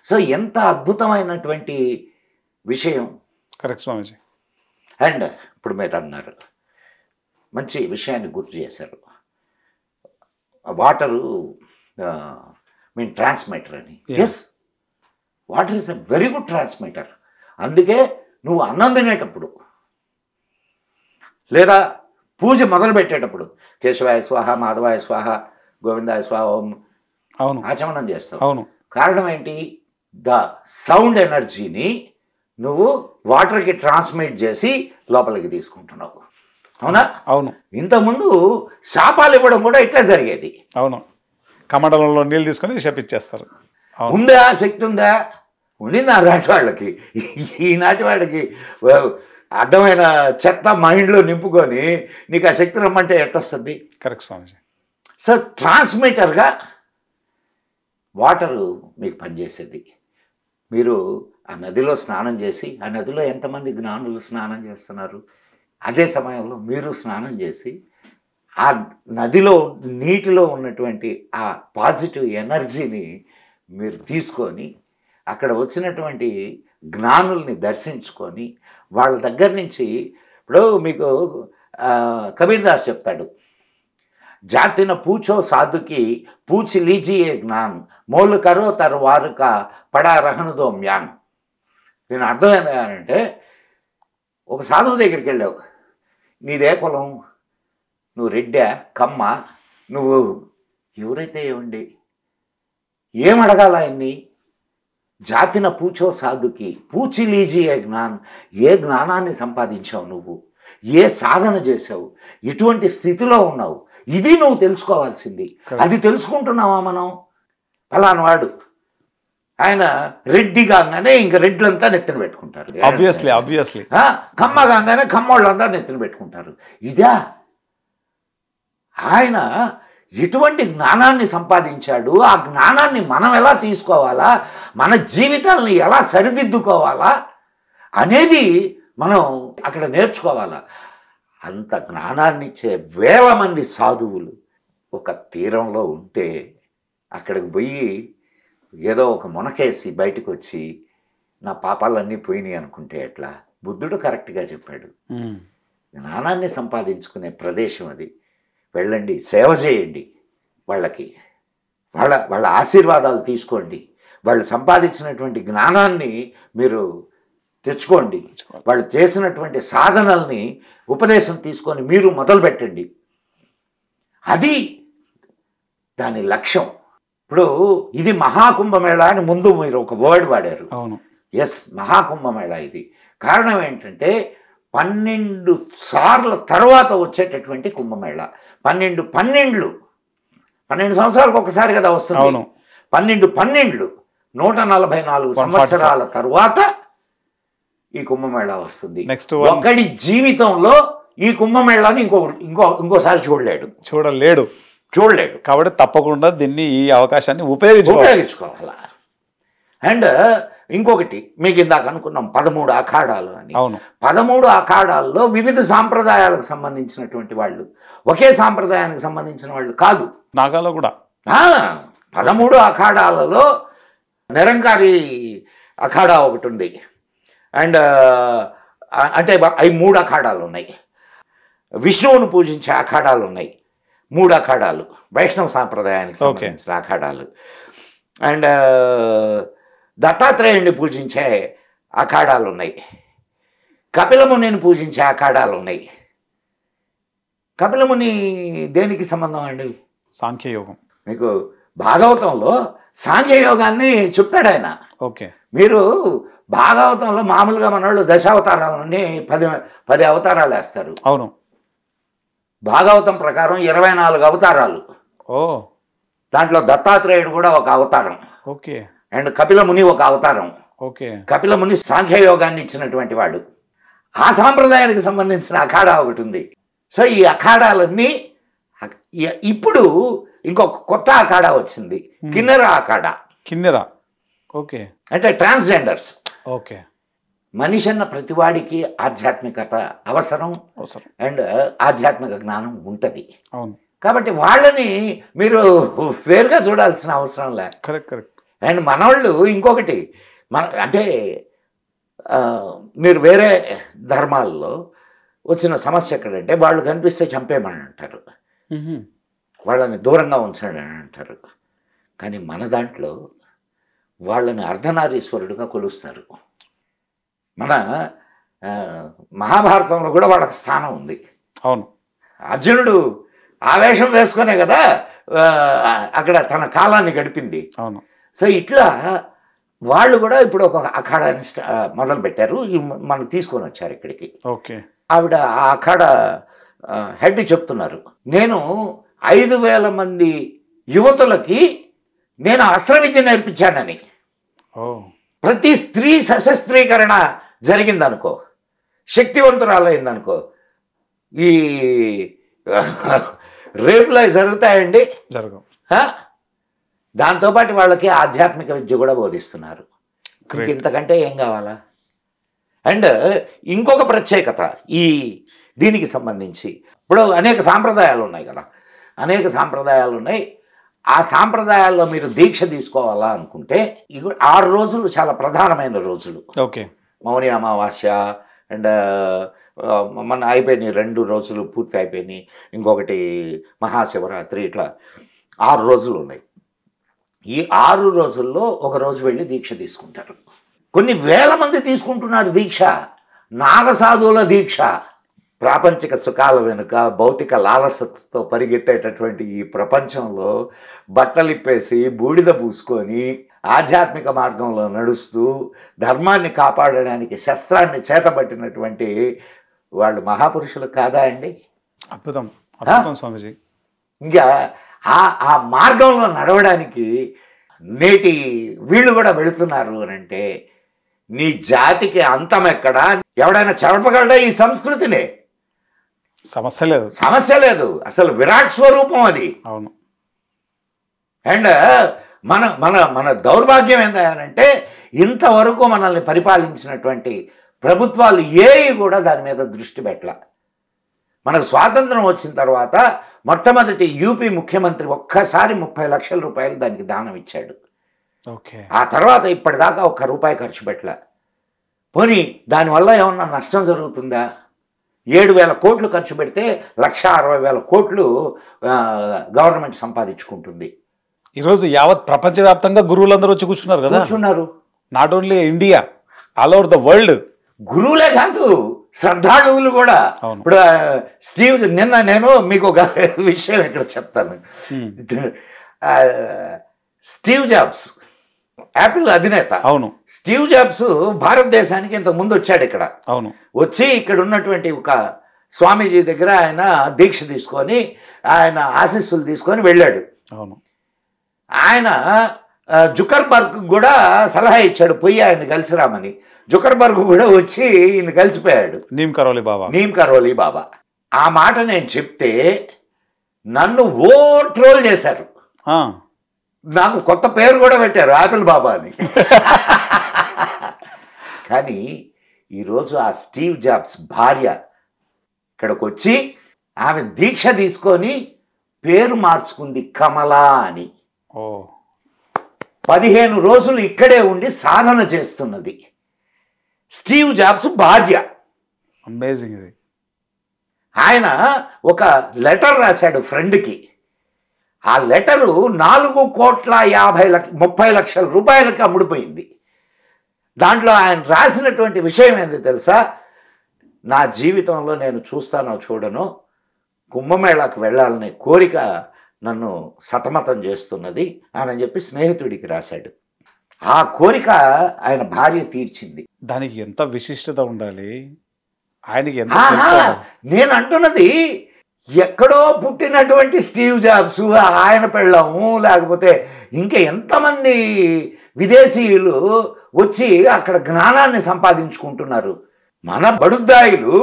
[SPEAKER 2] సో ఎంత అద్భుతమైనటువంటి విషయం.
[SPEAKER 1] Correct Swamiji.
[SPEAKER 2] అండ్ ఇప్పుడు మీరు అన్నారు, మంచి విషయాన్ని గుర్తు చేశారు. వాటరు మీన్ ట్రాన్స్మిటర్ అని. Yes, water is a very good transmitter. అందుకే నువ్వు అన్నం తినేటప్పుడు లేదా పూజ మొదలు పెట్టేటప్పుడు కేశవాయ స్వాహ, మాధవాయ స్వాహ, గోవిందాయ స్వాహ ఓం ఆచమనం చేస్తావు.
[SPEAKER 1] అవును.
[SPEAKER 2] కారణం ఏంటి? ద సౌండ్ ఎనర్జీని నువ్వు వాటర్కి ట్రాన్స్మిట్ చేసి లోపలికి తీసుకుంటున్నావు. అవునా?
[SPEAKER 1] అవును.
[SPEAKER 2] ఇంతకుముందు శాపాలు ఇవ్వడం కూడా ఇట్లా జరిగేది.
[SPEAKER 1] అవును. కమండలంలో నీళ్ళు తీసుకొని శపిచ్చేస్తారు.
[SPEAKER 2] ఉందా? శక్తి ఉందా? ఉండింది ఆనాటి వాళ్ళకి. ఈనాటి వాడికి అడ్డమైన చెత్త మైండ్లో నింపుకొని నీకు ఆ శక్తి రమ్మంటే ఎట్టొస్తుంది?
[SPEAKER 1] కరెక్ట్ స్వామీజీ.
[SPEAKER 2] సో ట్రాన్స్మిటర్గా వాటరు మీకు పనిచేసేది. మీరు ఆ నదిలో స్నానం చేసి, ఆ నదిలో ఎంతమంది జ్ఞానులు స్నానం చేస్తున్నారు, అదే సమయంలో మీరు స్నానం చేసి ఆ నదిలో నీటిలో ఉన్నటువంటి ఆ పాజిటివ్ ఎనర్జీని మీరు తీసుకొని అక్కడ వచ్చినటువంటి జ్ఞానుల్ని దర్శించుకొని వాళ్ళ దగ్గర నుంచి, ఇప్పుడు మీకు కబీర్ దాస్ చెప్తాడు, జాతిన పూచో సాధుకి పూచి లీజియే జ్ఞాన్ మోలు కరో తర్వారుక పడా రహనుదో మ్యాన్. దీని అర్థం ఏంటంటే, ఒక సాధువు దగ్గరికి వెళ్ళావు, నీదే కులం, నువ్వు రెడ్డా కమ్మ, నువ్వు ఎవరైతే ఏమండి, ఏమడగాల ఆయన్ని? జాతిన పూచో సాధుకి పూచి లీజియే జ్ఞాన్. ఏ జ్ఞానాన్ని సంపాదించావు నువ్వు, ఏ సాధన చేసావు, ఎటువంటి స్థితిలో ఉన్నావు, ఇది నువ్వు తెలుసుకోవాల్సింది. అది తెలుసుకుంటున్నావా మనం? ఫలానా వాడు ఆయన రెడ్డి కాగానే ఇంక రెడ్లంతా నెత్తిన పెట్టుకుంటారు.
[SPEAKER 1] ఆబ్వియస్లీ
[SPEAKER 2] కమ్మ కాగానే కమ్మోళ్ళంతా నెత్తిన పెట్టుకుంటారు. ఇదా ఆయన ఎటువంటి జ్ఞానాన్ని సంపాదించాడు, ఆ జ్ఞానాన్ని మనం ఎలా తీసుకోవాలా, మన జీవితాలను ఎలా సరిదిద్దుకోవాలా అనేది మనం అక్కడ నేర్చుకోవాలా. అంత జ్ఞానాన్ని ఇచ్చే వేల మంది సాధువులు ఒక తీరంలో ఉంటే అక్కడికి పోయి ఏదో ఒక మునకేసి బయటకు వచ్చి నా పాపాలన్నీ పోయినాయి అనుకుంటే ఎట్లా? బుద్ధుడు కరెక్ట్గా చెప్పాడు. జ్ఞానాన్ని సంపాదించుకునే ప్రదేశం అది. వెళ్ళండి, సేవ చేయండి, వాళ్ళకి వాళ్ళ ఆశీర్వాదాలు తీసుకోండి, వాళ్ళు సంపాదించినటువంటి జ్ఞానాన్ని మీరు తెచ్చుకోండి, వాళ్ళు చేసినటువంటి సాధనల్ని ఉపదేశం తీసుకొని మీరు మొదలు పెట్టండి. అది దాని లక్ష్యం. ఇప్పుడు ఇది మహాకుంభమేళా అని ముందు మీరు ఒక వర్డ్ వాడారు.
[SPEAKER 1] అవును,
[SPEAKER 2] ఎస్, మహాకుంభమేళా. ఇది కారణం ఏంటంటే 12 సార్ల తర్వాత వచ్చేటటువంటి కుంభమేళా. 12 సంవత్సరాలకు ఒకసారి కదా వస్తుంది. 12 144 సంవత్సరాల తర్వాత ఈ కుంభమేళా వస్తుంది. ఒకడి జీవితంలో ఈ కుంభమేళాని ఇంకోసారి చూడలేడు.
[SPEAKER 1] కాబట్టి తప్పకుండా దీన్ని, ఈ అవకాశాన్ని ఉపయోగించుకోవాలా.
[SPEAKER 2] అండ్ ఇంకొకటి, మీకు ఇందాక అనుకున్నాం 13 అఖాడాలు అని.
[SPEAKER 1] అవును,
[SPEAKER 2] 13 అఖాడాల్లో వివిధ సాంప్రదాయాలకు సంబంధించినటువంటి వాళ్ళు, ఒకే సాంప్రదాయానికి సంబంధించిన వాళ్ళు కాదు.
[SPEAKER 1] నాగాలో కూడా
[SPEAKER 2] 13 అఖాడాలలో నిరంకారి అఖాడా ఒకటి ఉంది. అండ్ అంటే అవి 3 అఖాడాలు ఉన్నాయి. విష్ణువును పూజించే అఖాడాలు ఉన్నాయి 3 అఖాడాలు, వైష్ణవ సాంప్రదాయానికి సంబంధించిన అఖాడాలు. అండ్ దత్తాత్రేయుడిని పూజించే అఖాడాలు ఉన్నాయి, కపిలమునిని పూజించే అఖాడాలు ఉన్నాయి. కపిలముని దేనికి సంబంధం అండి?
[SPEAKER 1] సాంఖ్యయోగం.
[SPEAKER 2] మీకు భాగవతంలో సాంఖ్యయోగాన్ని చెప్తాడు ఆయన.
[SPEAKER 1] ఓకే,
[SPEAKER 2] మీరు భాగవతంలో మామూలుగా మనోళ్ళు దశావతారాలని 10 అవతారాలు వేస్తారు.
[SPEAKER 1] అవును,
[SPEAKER 2] భాగవతం ప్రకారం 24 అవతారాలు. దాంట్లో దత్తాత్రేయుడు కూడా ఒక అవతారం.
[SPEAKER 1] ఓకే.
[SPEAKER 2] అండ్ కపిలముని ఒక అవతారం.
[SPEAKER 1] ఓకే.
[SPEAKER 2] కపిలముని సాంఖ్యయోగాన్ని ఇచ్చినటువంటి వాడు. ఆ సాంప్రదాయానికి సంబంధించిన అఖాడా ఒకటి ఉంది. సో ఈ అఖాడాలన్నీ ఇప్పుడు ఇంకొక కొత్త అఖాడా వచ్చింది, కిన్నెర అఖాడా.
[SPEAKER 1] ఓకే.
[SPEAKER 2] అంటే ట్రాన్స్జెండర్స్.
[SPEAKER 1] ఓకే.
[SPEAKER 2] మనిషి అన్న ప్రతివాడికి ఆధ్యాత్మికత అవసరం అండ్ ఆధ్యాత్మిక జ్ఞానం ఉంటుంది. కాబట్టి వాళ్ళని మీరు వేరుగా చూడాల్సిన అవసరం లే.
[SPEAKER 1] కరెక్ట్.
[SPEAKER 2] అండ్ మనోళ్ళు ఇంకొకటి, అంటే మీరు వేరే ధర్మాల్లో వచ్చిన సమస్య ఎక్కడంటే వాళ్ళు కనిపిస్తే చంపేయమని అంటారు, వాళ్ళని దూరంగా ఉంచండి అని అంటారు. కానీ మన దాంట్లో వాళ్ళని అర్ధనారీశ్వరుడుగా కొలుస్తారు. మన మహాభారతంలో కూడా వాళ్ళకి స్థానం ఉంది.
[SPEAKER 1] అవును,
[SPEAKER 2] అర్జునుడు ఆవేశం వేసుకునే కదా అక్కడ తన కాలాన్ని గడిపింది.
[SPEAKER 1] అవును.
[SPEAKER 2] సో ఇట్లా వాళ్ళు కూడా ఇప్పుడు ఒక అఖాడాని మొదలు పెట్టారు, మనం తీసుకొని వచ్చారు ఇక్కడికి.
[SPEAKER 1] ఓకే.
[SPEAKER 2] ఆవిడ ఆ అఖాడా హెడ్ చెప్తున్నారు, నేను 5,000 మంది యువతులకి నేను అస్త్ర విద్య నేర్పించానని. ప్రతి స్త్రీ సశస్త్రీకరణ జరిగిందనుకో, శక్తివంతురాలైందనుకో, ఈ రేపులు జరుగుతాయండి,
[SPEAKER 1] జరగవు.
[SPEAKER 2] దాంతోపాటు వాళ్ళకి ఆధ్యాత్మిక విద్య కూడా బోధిస్తున్నారు. ఇంతకంటే ఏం కావాలా? అండ్ ఇంకొక ప్రత్యేకత ఈ దీనికి సంబంధించి, ఇప్పుడు అనేక సాంప్రదాయాలు ఉన్నాయి కదా, అనేక సాంప్రదాయాలు ఉన్నాయి. ఆ సాంప్రదాయాల్లో మీరు దీక్ష తీసుకోవాలా అనుకుంటే 6 రోజులు చాలా ప్రధానమైన రోజులు.
[SPEAKER 1] ఓకే.
[SPEAKER 2] మౌని అమావాస్య అండ్ మన అయిపోయినాయి, 2 రోజులు పూర్తి అయిపోయినాయి, ఇంకొకటి మహాశివరాత్రి, ఇట్లా 6 రోజులు ఉన్నాయి. ఈ 6 రోజుల్లో ఒక రోజు వెళ్ళి దీక్ష తీసుకుంటారు. కొన్ని వేల మంది తీసుకుంటున్నారు దీక్ష, నాగసాధువుల దీక్ష. ప్రాపంచిక సుఖాల వెనుక భౌతిక లాలసతో పరిగెత్తేటటువంటి ఈ ప్రపంచంలో బట్టలిప్పేసి బూడిద పూసుకొని ఆధ్యాత్మిక మార్గంలో నడుస్తూ ధర్మాన్ని కాపాడడానికి శస్త్రాన్ని చేతబట్టినటువంటి వాళ్ళు మహాపురుషులు కాదా అండి?
[SPEAKER 1] అద్భుతం స్వామీజీ.
[SPEAKER 2] ఇంకా ఆ మార్గంలో నడవడానికి నేటి వీళ్ళు కూడా వెళుతున్నారు అని అంటే నీ జాతికి అంతం ఎక్కడా? ఎవడైనా చెరపగలడా ఈ సంస్కృతిని?
[SPEAKER 1] సమస్య లేదు.
[SPEAKER 2] సమస్య లేదు, అసలు విరాట్ స్వరూపం అది.
[SPEAKER 1] అవును.
[SPEAKER 2] అండ్ మన మన మన దౌర్భాగ్యం ఏంటంటే ఇంతవరకు మనల్ని పరిపాలించినటువంటి ప్రభుత్వాలు ఏవి కూడా దాని మీద దృష్టి పెట్టల. మనకు స్వాతంత్రం వచ్చిన తర్వాత మొట్టమొదటి యూపీ ముఖ్యమంత్రి ఒక్కసారి 30 లక్షల రూపాయలు దానికి దానం ఇచ్చాడు.
[SPEAKER 1] ఓకే.
[SPEAKER 2] ఆ తర్వాత ఇప్పటిదాకా ₹1 ఖర్చు పెట్టలే. పోనీ దానివల్ల ఏమన్నా నష్టం జరుగుతుందా? 7,000 కోట్లు ఖర్చు పెడితే 1,60,000 కోట్లు గవర్నమెంట్ సంపాదించుకుంటుంది.
[SPEAKER 1] ఈరోజు యావత్ ప్రపంచవ్యాప్తంగా గురువులందరూ వచ్చి కూర్చున్నారు కదా.
[SPEAKER 2] కూర్చున్నారు.
[SPEAKER 1] Not only India, all over the world.
[SPEAKER 2] గురువులే కాదు, శ్రద్ధాళువులు కూడా.
[SPEAKER 1] అవును.
[SPEAKER 2] ఇప్పుడు స్టీవ్, నిన్న నేను మీకు ఒక విషయం ఇక్కడ చెప్తాను. స్టీవ్ జాబ్స్, యాపిల్ అధినేత.
[SPEAKER 1] అవును.
[SPEAKER 2] స్టీవ్ జాబ్స్ భారతదేశానికి ఇంతకు ముందు వచ్చాడు ఇక్కడ.
[SPEAKER 1] అవును.
[SPEAKER 2] వచ్చి ఇక్కడ ఉన్నటువంటి ఒక స్వామీజీ దగ్గర ఆయన దీక్ష తీసుకొని ఆయన ఆశీస్సులు తీసుకొని వెళ్ళాడు.
[SPEAKER 1] అవును.
[SPEAKER 2] ఆయన జుకర్బర్గ్ కూడా సలహా ఇచ్చాడు, పోయి ఆయన కలిసి రామని. జుకర్బర్గ్ కూడా వచ్చి ఈయన కలిసిపోయాడు.
[SPEAKER 1] నీమ్ కరోలి బాబా.
[SPEAKER 2] నీమ్ కరోలి బాబా. ఆ మాట నేను చెప్తే నన్ను ట్రోల్ చేశారు. నాకు కొత్త పేరు కూడా పెట్టారు, ఆపిల్ బాబా అని. కానీ ఈరోజు ఆ స్టీవ్ జాబ్స్ భార్య ఇక్కడికి వచ్చి ఆమె దీక్ష తీసుకొని పేరు మార్చుకుంది కమలా అని. 15 రోజులు ఇక్కడే ఉండి సాధన చేస్తున్నది స్టీవ్ జాబ్స్ భార్య.
[SPEAKER 1] అమేజింగ్ ఇది.
[SPEAKER 2] ఆయన ఒక లెటర్ రాశాడు ఫ్రెండ్కి. ఆ లెటరు 4,50,30,00,000 రూపాయలకి అమ్ముడిపోయింది. దాంట్లో ఆయన రాసినటువంటి విషయం ఏంది తెలుసా? నా జీవితంలో నేను చూస్తానో చూడను, కుంభమేళాకు వెళ్ళాలనే కోరిక నన్ను సతమతం చేస్తున్నది అని చెప్పి స్నేహితుడికి రాశాడు. ఆ కోరిక ఆయన భార్య తీర్చింది.
[SPEAKER 1] దానికి ఎంత విశిష్టత ఉండాలి, ఆయనకి ఎంత.
[SPEAKER 2] నేను అంటున్నది ఎక్కడో పుట్టినటువంటి స్టీవ్ జాబ్స్, ఆయన పెళ్ళాము, లేకపోతే ఇంకా ఎంతమంది విదేశీయులు వచ్చి అక్కడ జ్ఞానాన్ని సంపాదించుకుంటున్నారు. మన బడుద్దాయిలు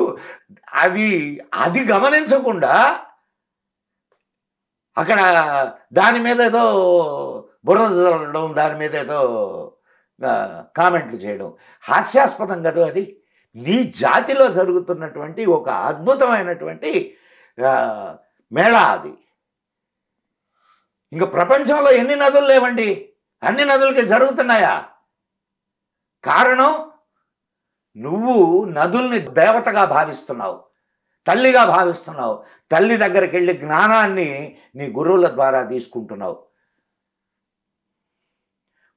[SPEAKER 2] అది గమనించకుండా అక్కడ దాని మీద ఏదో బురద చల్లడం, దాని మీద ఏదో కామెంట్లు చేయడం హాస్యాస్పదం కదా. అది నీ జాతిలో జరుగుతున్నటువంటి ఒక అద్భుతమైనటువంటి మేళా అది. ఇంకా ప్రపంచంలో ఎన్ని నదులు లేవండి, అన్ని నదులకి జరుగుతున్నాయా? కారణం నువ్వు నదుల్ని దేవతగా భావిస్తున్నావు, తల్లిగా భావిస్తున్నావు. తల్లి దగ్గరికి వెళ్ళి జ్ఞానాన్ని నీ గురువుల ద్వారా తీసుకుంటున్నావు.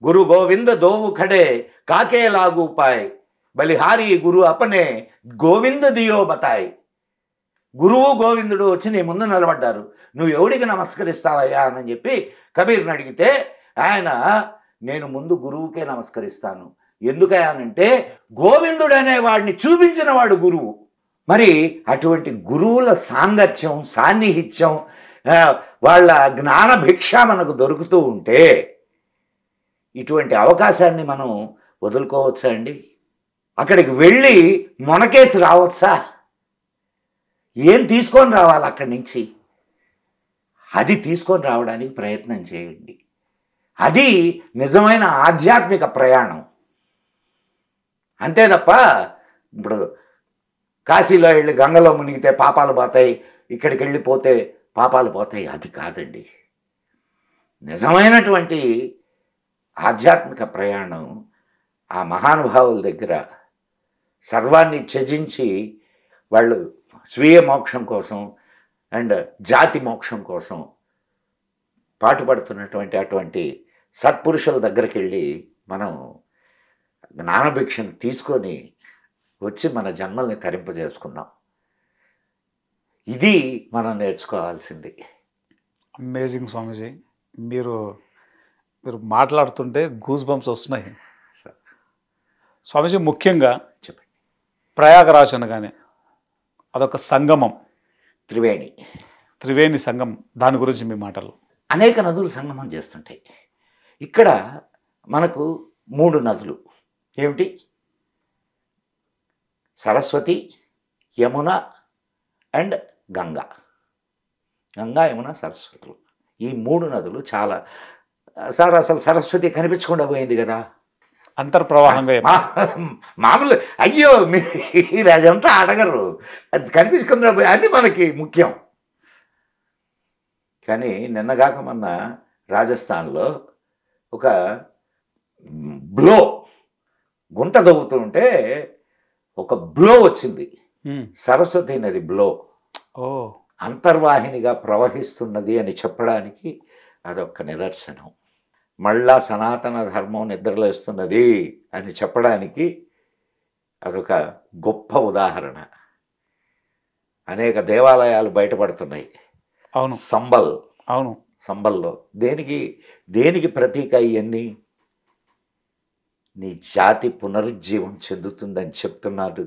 [SPEAKER 2] గురు గోవింద దోవు ఖడే కాకే లాగు పాయ్, బలిహారి గురు అపనే గోవింద దియో బతాయ్. గురువు గోవిందుడు వచ్చి నీ ముందు నిలబడ్డారు, నువ్వు ఎవడికి నమస్కరిస్తావయ్యా అని చెప్పి కబీర్ని అడిగితే ఆయన నేను ముందు గురువుకే నమస్కరిస్తాను. ఎందుకయ్యానంటే గోవిందుడు అనేవాడిని చూపించిన వాడు గురువు. మరి అటువంటి గురువుల సాంగత్యం, సాన్నిహిత్యం, వాళ్ళ జ్ఞాన భిక్ష మనకు దొరుకుతూ ఉంటే ఇటువంటి అవకాశాన్ని మనం వదులుకోవచ్చా అండి? అక్కడికి వెళ్ళి మొనకేసి రావచ్చా? ఏం తీసుకొని రావాలి అక్కడి నుంచి? అది తీసుకొని రావడానికి ప్రయత్నం చేయండి. అది నిజమైన ఆధ్యాత్మిక ప్రయాణం. అంతే తప్ప ఇప్పుడు కాశీలో వెళ్ళి గంగలో మునిగితే పాపాలు పోతాయి, ఇక్కడికి వెళ్ళిపోతే పాపాలు పోతాయి, అది కాదండి. నిజమైనటువంటి ఆధ్యాత్మిక ప్రయాణం ఆ మహానుభావుల దగ్గర సర్వాన్ని త్యజించి వాళ్ళు స్వీయ మోక్షం కోసం అండ్ జాతి మోక్షం కోసం పాటుపడుతున్నటువంటి అటువంటి సత్పురుషుల దగ్గరికి వెళ్ళి మనం జ్ఞానభిక్షను తీసుకొని వచ్చి మన జన్మల్ని తరింపజేసుకుందాం. ఇది మనం నేర్చుకోవాల్సింది.
[SPEAKER 1] అమేజింగ్ స్వామీజీ. మీరు మాట్లాడుతుంటే గూస్ బంప్స్ వస్తున్నాయి స్వామీజీ. ముఖ్యంగా
[SPEAKER 2] చెప్పండి.
[SPEAKER 1] ప్రయాగరాజ్ అనగానే అదొక సంగమం,
[SPEAKER 2] త్రివేణి
[SPEAKER 1] సంగమం. దాని గురించి మీ మాటలు.
[SPEAKER 2] అనేక నదులు సంగమం చేస్తుంటాయి. ఇక్కడ మనకు 3 నదులు ఏమిటి? సరస్వతి, యమున అండ్ గంగా. గంగా, యమున, సరస్వతులు, ఈ 3 నదులు చాలా. సార్ అసలు సరస్వతి కనిపించకుండా పోయింది కదా,
[SPEAKER 1] అంతర్ప్రవాహంగా
[SPEAKER 2] మామూలు. అయ్యో మీరు అదంతా అడగరు, అది కనిపించకుండా పోయి అది మనకి ముఖ్యం. కానీ నిన్నగాక మొన్న రాజస్థాన్లో ఒక బ్లో, గుంట దవ్వుతుంటే ఒక బ్లో వచ్చింది. సరస్వతి నది బ్లో అంతర్వాహినిగా ప్రవహిస్తున్నది అని చెప్పడానికి అదొక నిదర్శనం. మళ్ళా సనాతన ధర్మం నిద్రలేస్తున్నది అని చెప్పడానికి అదొక గొప్ప ఉదాహరణ. అనేక దేవాలయాలు బయటపడుతున్నాయి.
[SPEAKER 1] అవును,
[SPEAKER 2] సంబల్,
[SPEAKER 1] అవును,
[SPEAKER 2] సంబల్లో దేనికి ప్రతీక ఇవన్నీ? నీ జాతి పునరుజ్జీవం చెందుతుందని చెప్తున్నాడు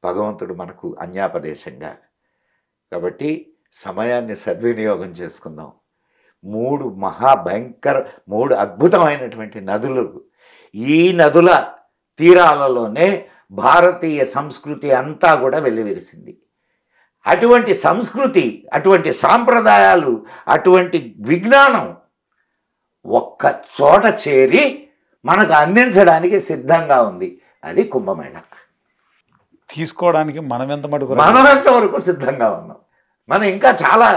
[SPEAKER 2] భగవంతుడు మనకు అన్యాపదేశంగా. కాబట్టి సమయాన్ని సద్వినియోగం చేసుకుందాం. 3 అద్భుతమైనటువంటి నదులు, ఈ నదుల తీరాలలోనే భారతీయ సంస్కృతి అంతా కూడా వెల్లివిరిసింది. అటువంటి సంస్కృతి, అటువంటి సాంప్రదాయాలు, అటువంటి విజ్ఞానం ఒక్క చోట చేరి మనకు అందించడానికి సిద్ధంగా ఉంది. అది కుంభమేళ.
[SPEAKER 1] తీసుకోవడానికి మనం
[SPEAKER 2] ఎంతవరకు సిద్ధంగా ఉన్నాం? మనం ఇంకా చాలా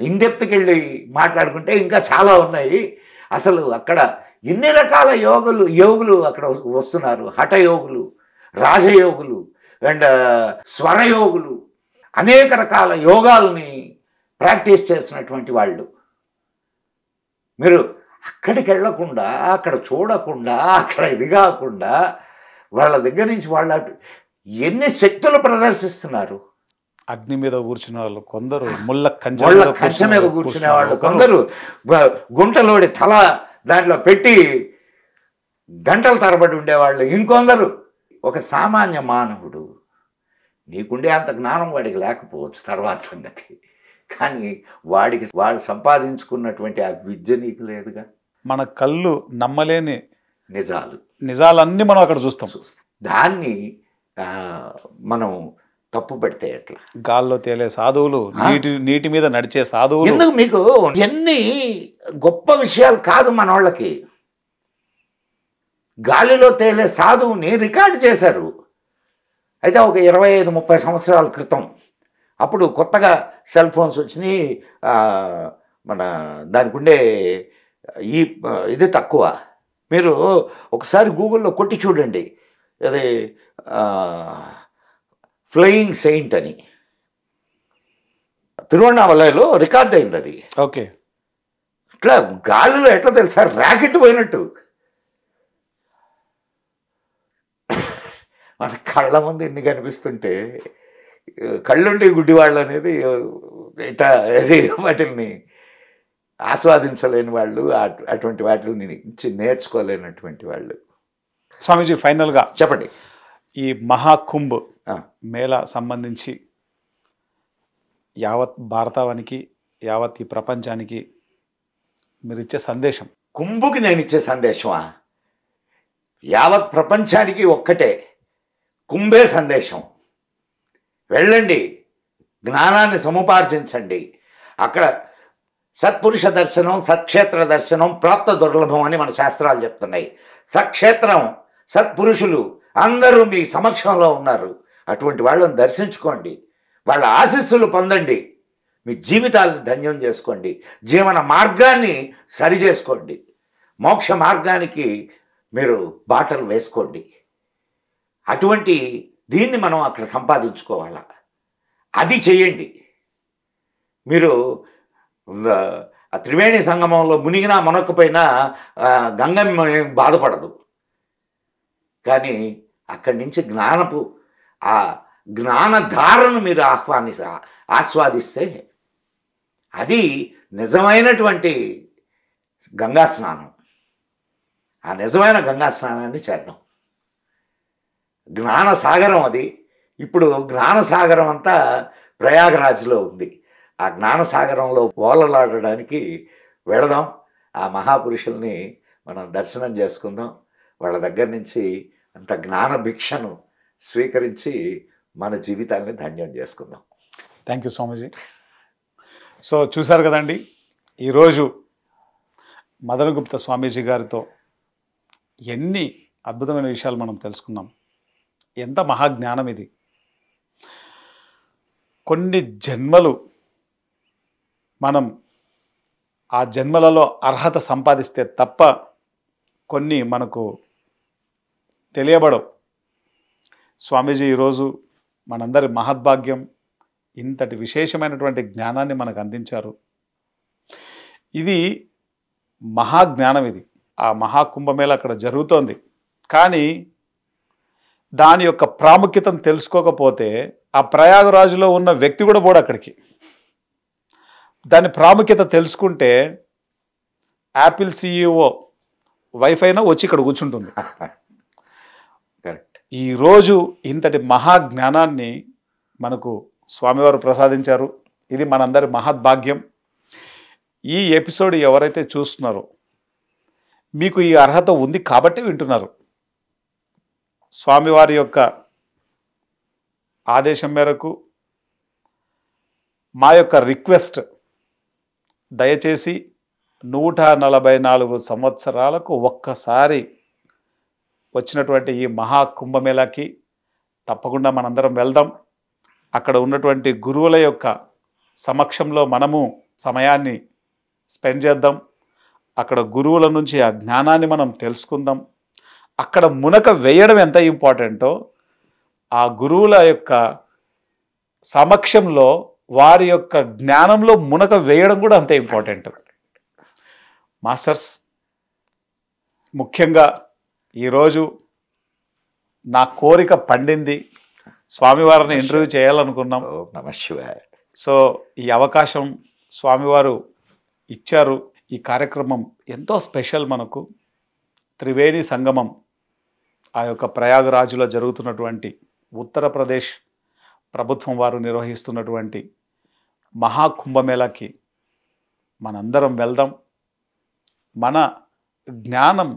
[SPEAKER 2] ఇన్డెప్త్కి వెళ్ళి మాట్లాడుకుంటే ఇంకా చాలా ఉన్నాయి. అసలు అక్కడ ఎన్ని రకాల యోగులు అక్కడ వస్తున్నారు. హఠయోగులు, రాజయోగులు అండ్ స్వరయోగులు, అనేక రకాల యోగాల్ని ప్రాక్టీస్ చేసినటువంటి వాళ్ళు. మీరు అక్కడికి వెళ్ళకుండా, అక్కడ చూడకుండా, అక్కడ ఇది కాకుండా వాళ్ళ దగ్గర నుంచి వాళ్ళ ఎన్ని శక్తులు ప్రదర్శిస్తున్నారు.
[SPEAKER 1] అగ్ని మీద కూర్చునే వాళ్ళు కొందరు, ముళ్ళ
[SPEAKER 2] కంచె మీద కూర్చునే వాళ్ళు కొందరు, గుంటలోడి తల దాంట్లో పెట్టి గంటల తరబడి ఉండేవాళ్ళు ఇంకొందరు. ఒక సామాన్య మానవుడు, నీకుండే అంత జ్ఞానం వాడికి లేకపోవచ్చు, తర్వాత సంగతి. కానీ వాడు సంపాదించుకున్నటువంటి ఆ విద్య నీకు లేదుగా.
[SPEAKER 1] మన కళ్ళు నమ్మలేని
[SPEAKER 2] నిజాలన్నీ
[SPEAKER 1] మనం అక్కడ చూస్తాం.
[SPEAKER 2] దాన్ని మనం తప్పు పెడితే ఎట్లా?
[SPEAKER 1] గాల్లో తేలే సాధువులు, నీటి మీద నడిచే సాధువులు.
[SPEAKER 2] ఎందుకు మీకు ఎన్ని గొప్ప విషయాలు కాదు మన వాళ్ళకి. గాలిలో తేలే సాధువుని రికార్డు చేశారు. అయితే ఒక 25-30 సంవత్సరాల క్రితం, అప్పుడు కొత్తగా సెల్ ఫోన్స్ వచ్చినాయి. మన దానికి ఉండే ఇది తక్కువ. మీరు ఒకసారి గూగుల్లో కొట్టి చూడండి, అది ఫ్లయింగ్ సెయింట్ అని తిరువణామలలో రికార్డ్ అయింది. అది
[SPEAKER 1] ఓకే.
[SPEAKER 2] ఇట్లా గాలిలో ఎట్లా తెలుసా, ర్యాకెట్ పోయినట్టు మన కళ్ళ ముందు ఎన్ని కనిపిస్తుంటే, కళ్ళుండి గుడ్డివాళ్ళు అనేది ఇట్లా వాటిని ఆస్వాదించలేని వాళ్ళు, అటువంటి వాటిని నేర్చుకోలేనటువంటి వాళ్ళు.
[SPEAKER 1] స్వామీజీ, ఫైనల్గా
[SPEAKER 2] చెప్పండి.
[SPEAKER 1] ఈ మహాకుంభ్ మేళా సంబంధించి యావత్ భారతావనికి, యావత్ ఈ ప్రపంచానికి మీరు ఇచ్చే సందేశం?
[SPEAKER 2] కుంభుకి నేను ఇచ్చే సందేశమా? యావత్ ప్రపంచానికి ఒక్కటే, కుంభే సందేశం. వెళ్ళండి, జ్ఞానాన్ని సముపార్జించండి. అక్కడ సత్పురుష దర్శనం, సత్క్షేత్ర దర్శనం ప్రాప్త దుర్లభం అని మన శాస్త్రాలు చెప్తున్నాయి. సత్క్షేత్రం, సత్పురుషులు అందరూ మీ సమక్షంలో ఉన్నారు. అటువంటి వాళ్ళని దర్శించుకోండి, వాళ్ళ ఆశీస్సులు పొందండి, మీ జీవితాలను ధన్యం చేసుకోండి, జీవన మార్గాన్ని సరిచేసుకోండి, మోక్ష మార్గానికి మీరు బాటలు వేసుకోండి. అటువంటి దీన్ని మనం అక్కడ సంపాదించుకోవాలా, అది చేయండి. మీరు ఆ త్రివేణి సంగమంలో మునిగినా మునక్కపోయినా గంగమ్మ బాధపడదు. కానీ అక్కడి నుంచి ఆ జ్ఞానధారను మీరు ఆస్వాదిస్తే అది నిజమైనటువంటి గంగా స్నానం. ఆ నిజమైన గంగా స్నానాన్ని చేద్దాం. జ్ఞానసాగరం అది. ఇప్పుడు జ్ఞానసాగరం అంతా ప్రయాగరాజ్లో ఉంది. ఆ జ్ఞానసాగరంలో ఓలలాడడానికి వెళదాం. ఆ మహాపురుషుల్ని మనం దర్శనం చేసుకుందాం. వాళ్ళ దగ్గర నుంచి అంత జ్ఞాన భిక్షను స్వీకరించి మన జీవితాన్ని ధన్యం చేసుకుందాం.
[SPEAKER 1] Thank you Swamiji. సో చూశారు కదండి, ఈరోజు మదనగుప్త స్వామీజీ గారితో ఎన్ని అద్భుతమైన విషయాలు మనం తెలుసుకున్నాం. ఎంత మహాజ్ఞానం ఇది. కొన్ని జన్మలు మనం ఆ జన్మలలో అర్హత సంపాదిస్తే తప్ప కొన్ని మనకు తెలియబడవు. స్వామీజీ ఈరోజు మనందరి మహద్భాగ్యం, ఇంతటి విశేషమైనటువంటి జ్ఞానాన్ని మనకు అందించారు. ఇది మహాజ్ఞానం. ఇది ఆ మహాకుంభమేళ అక్కడ జరుగుతోంది. కానీ దాని యొక్క ప్రాముఖ్యతను తెలుసుకోకపోతే ఆ ప్రయాగరాజులో ఉన్న వ్యక్తి కూడా పోడు అక్కడికి. దాని ప్రాముఖ్యత తెలుసుకుంటే యాపిల్ సిఇఓ వైఫ్ అయినా వచ్చి ఇక్కడ కూర్చుంటుంది.
[SPEAKER 2] కరెక్ట్.
[SPEAKER 1] ఈరోజు ఇంతటి మహాజ్ఞానాన్ని మనకు స్వామివారు ప్రసాదించారు. ఇది మనందరి మహద్భాగ్యం. ఈ ఎపిసోడ్ ఎవరైతే చూస్తున్నారో మీకు ఈ అర్హత ఉంది కాబట్టి వింటున్నారు. స్వామివారి యొక్క ఆదేశం మేరకు మా యొక్క రిక్వెస్ట్, దయచేసి 144 సంవత్సరాలకు ఒక్కసారి వచ్చినటువంటి ఈ మహాకుంభమేళాకి తప్పకుండా మనందరం వెళ్దాం. అక్కడ ఉన్నటువంటి గురువుల యొక్క సమక్షంలో మనము సమయాన్ని స్పెండ్ చేద్దాం. అక్కడ గురువుల నుంచి ఆ జ్ఞానాన్ని మనం తెలుసుకుందాం. అక్కడ మునక వేయడం ఎంత ఇంపార్టెంటో ఆ గురువుల యొక్క సమక్షంలో వారి యొక్క జ్ఞానంలో మునక వేయడం కూడా అంతే ఇంపార్టెంట్. మాస్టర్స్, ముఖ్యంగా ఈరోజు నా కోరిక పండింది. స్వామివారిని ఇంటర్వ్యూ చేయాలనుకున్నాం.
[SPEAKER 2] ఓం నమః శివాయ.
[SPEAKER 1] సో ఈ అవకాశం స్వామివారు ఇచ్చారు. ఈ కార్యక్రమం ఎంతో స్పెషల్ మనకు. త్రివేణి సంగమం ఆ యొక్క ప్రయాగరాజులో జరుగుతున్నటువంటి ఉత్తరప్రదేశ్ ప్రభుత్వం వారు నిర్వహిస్తున్నటువంటి మహాకుంభమేళాకి మనందరం వెళ్దాం. మన జ్ఞానం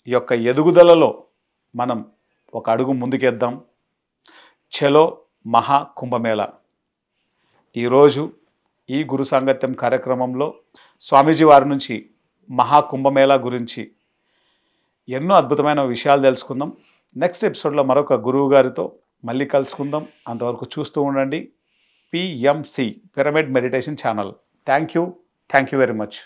[SPEAKER 1] యొక్క ఎదుగుదలలో మనం ఒక అడుగు ముందుకేద్దాం. చలో మహాకుంభమేళ. ఈరోజు ఈ గురు సాంగత్యం కార్యక్రమంలో స్వామీజీ వారి నుంచి మహాకుంభమేళ గురించి ఎన్నో అద్భుతమైన విషయాలు తెలుసుకుందాం. నెక్స్ట్ ఎపిసోడ్లో మరొక గురువు గారితో మళ్ళీ కలుసుకుందాం. అంతవరకు చూస్తూ ఉండండి PMC pyramid meditation channel. Thank you very much.